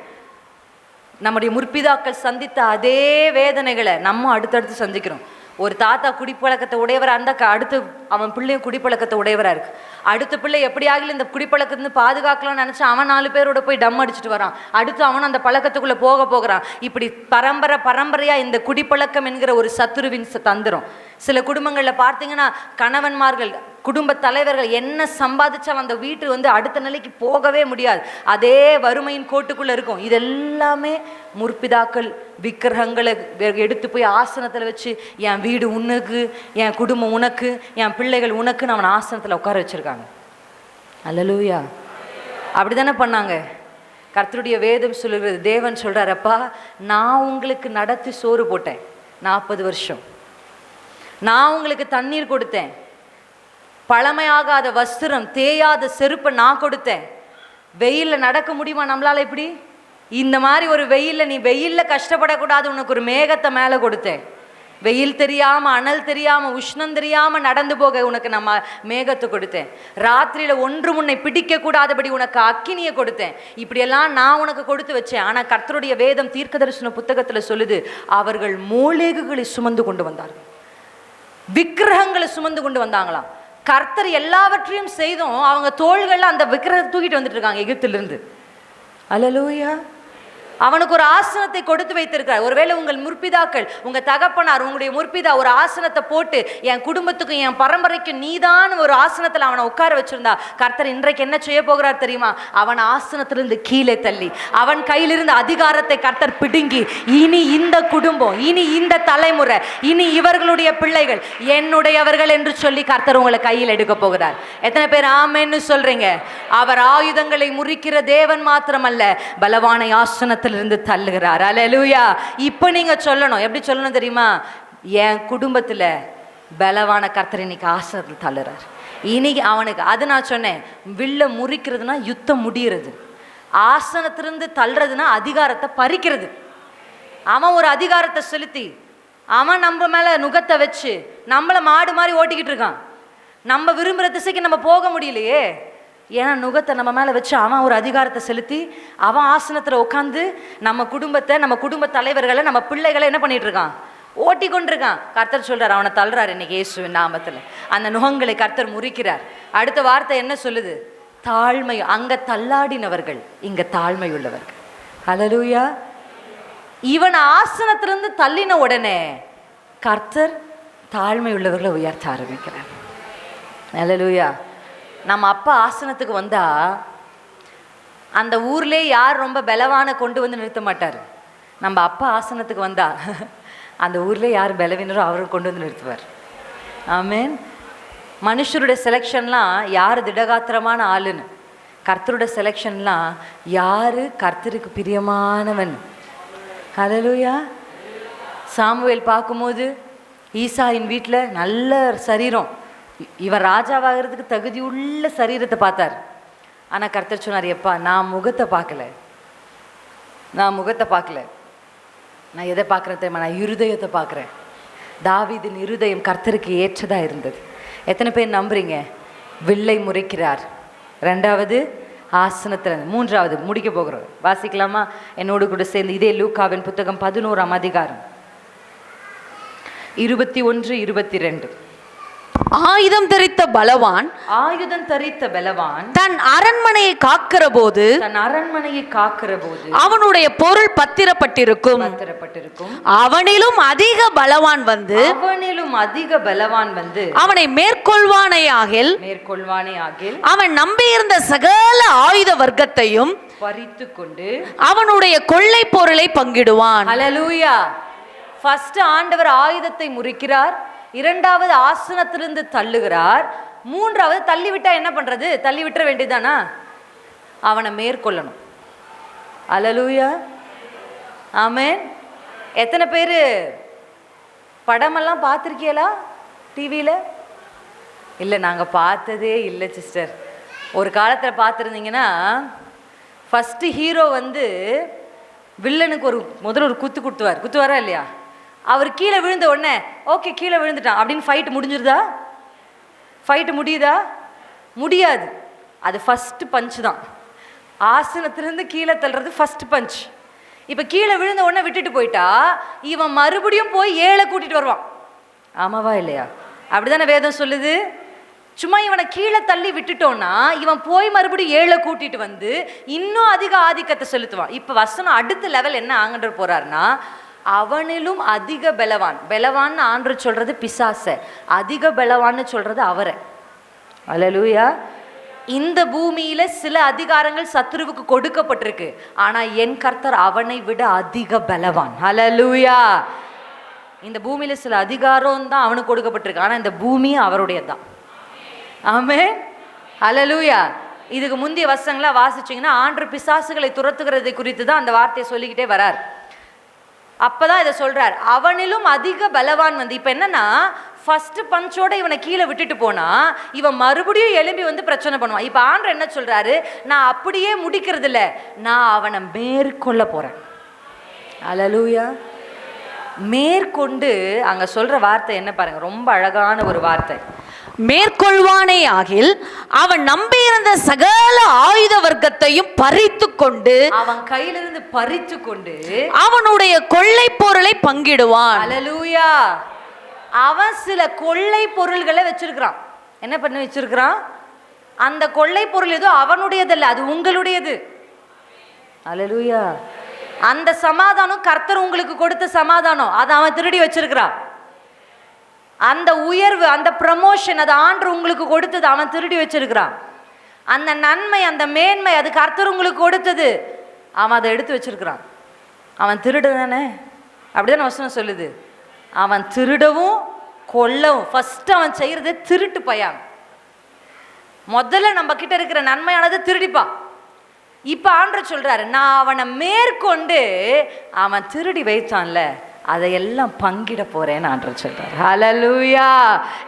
நம்முடைய முற்பிதாக்கள் சந்தித்த அதே வேதனைகளை நம்ம அடுத்தடுத்து சந்திக்கிறோம். ஒரு தாத்தா குடிப்பழக்கத்தை உடையவராக இருந்தால் அடுத்து அவன் பிள்ளையும் குடிப்பழக்கத்தை உடையவராக இருக்கு. அடுத்த பிள்ளை எப்படியாகிலும் இந்த குடிப்பழக்கத்துலேருந்து பாதுகாக்கலாம்னு நினச்சி அவன் 4 பேரோட போய் டம் அடிச்சுட்டு வரான். அடுத்து அவன் அந்த பழக்கத்துக்குள்ளே போகிறான். இப்படி பரம்பரையாக இந்த குடிப்பழக்கம் என்கிற ஒரு சத்துருவின் தந்திரம். சில குடும்பங்களில் பார்த்தீங்கன்னா கணவன்மார்கள், குடும்ப தலைவர்கள் என்ன சம்பாதிச்சாலும் அந்த வீட்டு அடுத்த நிலைக்கு போகவே முடியாது, அதே வறுமையின் கோட்டுக்குள்ளே இருக்கும். இதெல்லாமே முற்பிதாக்கள் விக்கிரகங்களை எடுத்து போய் ஆசனத்தில் வச்சு, என் வீடு உனக்கு, என் குடும்பம் உனக்கு, என் பிள்ளைகள் உனக்குன்னு அவன் ஆசனத்தில் உட்கார வச்சுருக்காங்க. அல்லேலூயா. அப்படி தானே பண்ணாங்க. கர்த்தருடைய வேதம் சொல்லுகிறது, தேவன் சொல்கிறாரப்பா, நான் உங்களுக்கு நடத்தி சோறு போட்டேன் 40 வருஷம், நான் உங்களுக்கு தண்ணீர் கொடுத்தேன், பழமையாகாத வஸ்திரம், தேயாத செருப்பை நான் கொடுத்தேன். வெயிலில் நடக்க முடியுமா நம்மளால? இப்படி இந்த மாதிரி ஒரு வெயிலில், நீ வெயிலில் கஷ்டப்படக்கூடாது, உனக்கு ஒரு மேகத்தை மேலே கொடுத்தேன். வெயில் தெரியாமல், அனல் தெரியாமல், உஷ்ணம் தெரியாமல் நடந்து போக உனக்கு நம்ம மேகத்தை கொடுத்தேன். ராத்திரியில் ஒன்று முன்னை பிடிக்கக்கூடாதபடி உனக்கு அக்கினியை கொடுத்தேன். இப்படியெல்லாம் நான் உனக்கு கொடுத்து வச்சேன். ஆனால் கர்த்தருடைய வேதம் தீர்க்கதரிசன புத்தகத்தில் சொல்லுது, அவர்கள் மூலேகுகளை சுமந்து கொண்டு வந்தார்கள், விக்கிரகங்களை சுமந்து கொண்டு வந்தாங்களாம். கர்த்தர் எல்லாவற்றையும் செய்தும் அவங்க தோள்களில் அந்த விக்கிரகத்தை தூக்கிட்டு வந்துட்டு இருக்காங்க எகிப்திலிருந்து. அல்லேலூயா. அவனுக்கு ஒரு ஆசனத்தை கொடுத்து வைத்திருக்கிறார். ஒருவேளை உங்கள் முற்பிதாக்கள், உங்கள் தகப்பனார், உங்களுடைய முற்பிதா ஒரு ஆசனத்தை போட்டு என் குடும்பத்துக்கும் என் பரம்பரைக்கும் நீதான் ஒரு ஆசனத்தில் அவனை உட்கார வச்சிருந்தா, கர்த்தர் இன்றைக்கு என்ன செய்ய போகிறார் தெரியுமா? அவன் ஆசனத்திலிருந்து கீழே தள்ளி அவன் கையிலிருந்து அதிகாரத்தை கர்த்தர் பிடுங்கி, இனி இந்த குடும்பம், இனி இந்த தலைமுறை, இனி இவர்களுடைய பிள்ளைகள் என்னுடையவர்கள் என்று சொல்லி கர்த்தர் உங்களை கையில் எடுக்க போகிறார். எத்தனை பேர் ஆமென்னு சொல்றீங்க? அவர் ஆயுதங்களை முறிக்கிற தேவன் மாத்திரமல்ல, பலவானை ஆசனத்தில் இருந்து தள்ளுகிறார். அல்லேலூயா. இப்போ நீங்க சொல்லணும், எப்படி சொல்லணும் தெரியுமா? என் குடும்பத்துல பலவான கர்த்தர் இன்னைக்கு ஆசனத்தில் தள்ளுறார். இன்னைக்கு அவனுக்கு அது நான் சொன்னேன், வில்ல முறிக்கிறதுனா யுத்தம் முடிகிறது, ஆசனத்திலிருந்து தள்ளுறதுனா அதிகாரத்தை பறிக்கிறது. அவன் ஒரு அதிகாரத்தை செலுத்தி அவன் நம்ம மேல நுகத்தை வச்சு நம்மள மாடு மாதிரி ஓட்டிக்கிட்டு இருக்கான். நம்ம விரும்புகிற திசைக்கு நம்ம போக முடியலையே. ஏன்னா நுகத்தை நம்ம மேலே வச்சு அவன் ஒரு அதிகாரத்தை செலுத்தி அவன் ஆசனத்தில் உட்காந்து நம்ம குடும்பத்தை, நம்ம குடும்ப தலைவர்களை, நம்ம பிள்ளைகளை என்ன பண்ணிட்டு இருக்கான்? ஓட்டி கொண்டிருக்கான். கர்த்தர் சொல்றார், அவனை தள்ளுறாரு இன்னைக்கு இயேசுவின் நாமத்தில். அந்த நுகங்களை கர்த்தர் முறிக்கிறார். அடுத்த வார்த்தை என்ன சொல்லுது? தாழ்மை. அங்க தள்ளாடினவர்கள் இங்க தாழ்மை உள்ளவர்கள். அல்லேலூயா. இவன் ஆசனத்திலிருந்து தள்ளின உடனே கர்த்தர் தாழ்மை உள்ளவர்களை உயர்த்த ஆரம்பிக்கிறார். அல்லேலூயா. நம்ம அப்பா ஆசனத்துக்கு வந்தா அந்த ஊர்லேயே யார் ரொம்ப பலவான கொண்டு வந்து நிறுத்த மாட்டார். நம்ம அப்பா ஆசனத்துக்கு வந்தா அந்த ஊர்லேயே யார் பலவீனரோ அவரை கொண்டு வந்து நிறுத்துவார். ஆமேன். மனுஷருடைய செலெக்ஷன்லாம் யார் திடகாத்திரமான ஆளுன்னு, கர்த்தருடைய செலெக்ஷன்லாம் யார் கர்த்தருக்கு பிரியமானவன். ஹல்லேலூயா. சாமுவேல் பார்க்கும்போது ஈசாயின் வீட்டில் நல்ல சரீரம், இவன் ராஜாவாகிறதுக்கு தகுதியுள்ள சரீரத்தை பார்த்தார். ஆனால் கர்த்தர் சொன்னார், எப்பா நான் முகத்தை பார்க்கல, நான் எதை பார்க்குறேன் தெரியுமா? நான் இருதயத்தை பார்க்குறேன். தாவீதின் இருதயம் கர்த்தருக்கு ஏற்றதாக இருந்தது. எத்தனை பேர் நம்புறீங்க? வில்லை முறிக்கிறார். ரெண்டாவது ஆசனத்தில். மூன்றாவது முடிக்க போகிறோம். வாசிக்கலாமா என்னோடு கூட சேர்ந்து? இதே லூக்காவின் புத்தகம் 11ஆம் அதிகாரம் 21, 22. ஆயுதம் தரித்த பலவான் தன் அரண்மனையை காக்கிற போது அவனுடைய பொருள் பத்திரப்பட்டிருக்கும். அவனிலும் அதிக பலவான் வந்து அவனை மேற்கொள்வானேயாகில் அவன் நம்பியிருந்த சகல ஆயுத வர்க்கத்தையும் பறித்து கொண்டு அவனுடைய கொள்ளை பொருளை பங்கிடுவான். ஹல்லேலூயா. ஃபர்ஸ்ட் ஆண்டவர் ஆயுதத்தை முறிக்கிறார், இரண்டாவது ஆசனத்திலிருந்து தள்ளுகிறார், மூன்றாவது தள்ளிவிட்டா என்ன பண்றது? தள்ளி விட்டுற வேண்டியதானா? அவனை மேற்கொள்ளணும். ஹல்லேலூயா. ஆமென். எத்தனை பேர் படமெல்லாம் பார்த்துருக்கீங்களா டிவியில்? இல்லை, நாங்கள் பார்த்ததே இல்லை சிஸ்டர். ஒரு காலத்தில் பார்த்துருந்தீங்கன்னா ஃபஸ்ட்டு ஹீரோ வந்து வில்லனுக்கு முதல்ல ஒரு குத்துவாரா இல்லையா? அவர் கீழே விழுந்த உடனே ஓகே கீழே விழுந்துட்டான் அப்படின்னு ஃபைட்டு முடிஞ்சிருதா? ஃபைட்டு முடியுதா? முடியாது. அது ஃபஸ்ட்டு பஞ்சு தான். ஆசனத்திலேருந்து கீழே தள்ளுறது ஃபஸ்ட்டு பஞ்ச். இப்போ கீழே விழுந்த உடனே விட்டுட்டு போயிட்டா இவன் மறுபடியும் போய் 7 கூட்டிகிட்டு வருவான். ஆமாவா இல்லையா? அப்படி தானே வேதம் சொல்லுது. சும்மா இவனை கீழே தள்ளி விட்டுட்டோன்னா இவன் போய் மறுபடியும் 7 கூட்டிகிட்டு வந்து இன்னும் அதிக ஆதிக்கத்தை செலுத்துவான். இப்போ வசனம் அடுத்த லெவல் என்ன ஆங்கன்ற போகிறாருன்னா, அவனிலும் அதிக பலவான்னு ஆண்டு சொல்றது பிசாச, அதிக பலவான்னு சொல்றது அவரை. ஹல்லேலூயா. இந்த பூமியில சில அதிகாரங்கள் சத்துருவுக்கு கொடுக்கப்பட்டிருக்கு, ஆனா என் கர்த்தர் அவனை விட அதிக பலவான். ஹல்லேலூயா. இந்த பூமியில சில அதிகாரம் தான் அவனுக்கு கொடுக்கப்பட்டிருக்கு, ஆனா இந்த பூமி அவருடையதான். ஆமென். ஹல்லேலூயா. இதுக்கு முந்தைய வசனங்களா வாசிச்சிங்கன்னா ஆண்டு பிசாசுகளை துரத்துகிறது குறித்து தான் அந்த வார்த்தையை சொல்லிக்கிட்டே வரார். அப்பதான் இதை சொல்றார், அவனிலும் அதிக பலவான் வந்து. இப்ப என்னன்னா ஃபர்ஸ்ட் பஞ்சோட இவனை கீழே விட்டுட்டு போனா இவன் மறுபடியும் எழும்பி வந்து பிரச்சனை பண்ணுவான். இப்ப ஆண்டவர் என்ன சொல்றாரு, நான் அப்படியே முடிக்கிறது இல்லை, நான் அவனை மேற்கொள்ள போறேன். ஹல்லேலூயா. மேற்கொண்டு அங்க சொல்ற வார்த்தை என்ன பாருங்க, ரொம்ப அழகான ஒரு வார்த்தை. மேற்கொள்வானே ஆகில் அவன் நம்பியிருந்த சகல ஆயுத வர்க்கத்தையும் பறித்து கொண்டு, அவன் கையிலிருந்து பறித்து கொண்டு அவனுடைய கொள்ளை பொருளை பங்கிடுவான். ஹல்லேலூயா. அவன் சில கொள்ளை பொருள்களை வச்சிருக்கிறான். என்ன பண்ணி வச்சிருக்கிறான்? அந்த கொள்ளை பொருள் ஏதோ அவனுடையதல்ல, அது உங்களுடையது. ஹல்லேலூயா. அந்த சமாதானம் கர்த்தர் உங்களுக்கு கொடுத்த சமாதானம், அதை அவன் திருடி வச்சிருக்கிறான். அந்த உயர்வு, அந்த ப்ரமோஷன், அது ஆண்டவர் உங்களுக்கு கொடுத்தது, அவன் திருடி வச்சிருக்கிறான். அந்த நன்மை, அந்த மேன்மை, அது கர்த்தர் உங்களுக்கு கொடுத்தது, அவன் அதை எடுத்து வச்சிருக்கிறான். அவன் திருடுதானே? அப்படிதான் வசனம் சொல்லுது. அவன் திருடவும் கொல்லவும் ஃபர்ஸ்ட் அவன் செய்யறது திருட்டு பையன். முதல்ல நம்ம கிட்ட இருக்கிற நன்மையானது திருடிப்பான். இப்ப ஆண்டவர் சொல்றாரு, நான் அவனை மேற்கொண்டு அவன் திருடி வைத்தான்ல அதையெல்லாம் பங்கிட போறேன்னு ஆண்டவர் சொல்றார். ஹல்லேலூயா.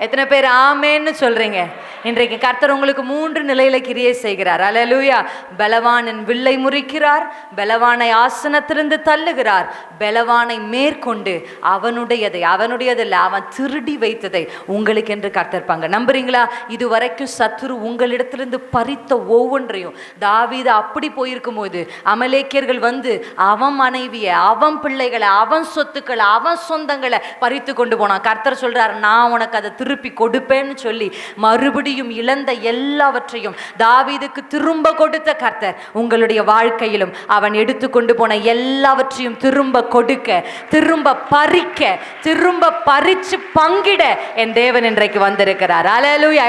எத்தனை பேர் ஆமேன்னு சொல்றீங்க? இன்றைக்கு கர்த்தர் உங்களுக்கு 3 நிலையில கிரியை செய்கிறார். ஹல்லேலூயா. பலவானின் வில்லை முறிக்கிறார், பலவானை ஆசனத்திலிருந்து தள்ளுகிறார், பலவானை மேற்கொண்டு அவனுடையதில்லை, அவன் திருடி வைத்ததை உங்களுக்கு என்று கர்த்தர் பங்க. நம்புறீங்களா? இதுவரைக்கும் சத்துரு உங்களிடத்திலிருந்து பறித்த ஒவ்வொன்றையும், தாவீது அப்படி போயிருக்கும் போது அமலேக்கியர்கள் வந்து அவன் மனைவியை, அவன் பிள்ளைகளை, அவன் சொத்துக்களை, அவன் சொந்தங்களை பறித்து கொண்டு போனான். கர்த்தர் சொல்றார், நான் உனக்கு அதை திருப்பி கொடுப்பேன்னு சொல்லி மறுபடியும் இழந்த எல்லாவற்றையும் தாவீதுக்கு திரும்ப கொடுத்த கர்த்தர் உங்களுடைய வாழ்க்கையிலும் அவன் எடுத்து கொண்டு போன எல்லாவற்றையும் திரும்ப கொடுக்க, திரும்ப பறிக்க, திரும்ப பறிச்சு பங்கிட என் தேவன் இன்றைக்கு வந்திருக்கிறார். ஹல்லேலூயா.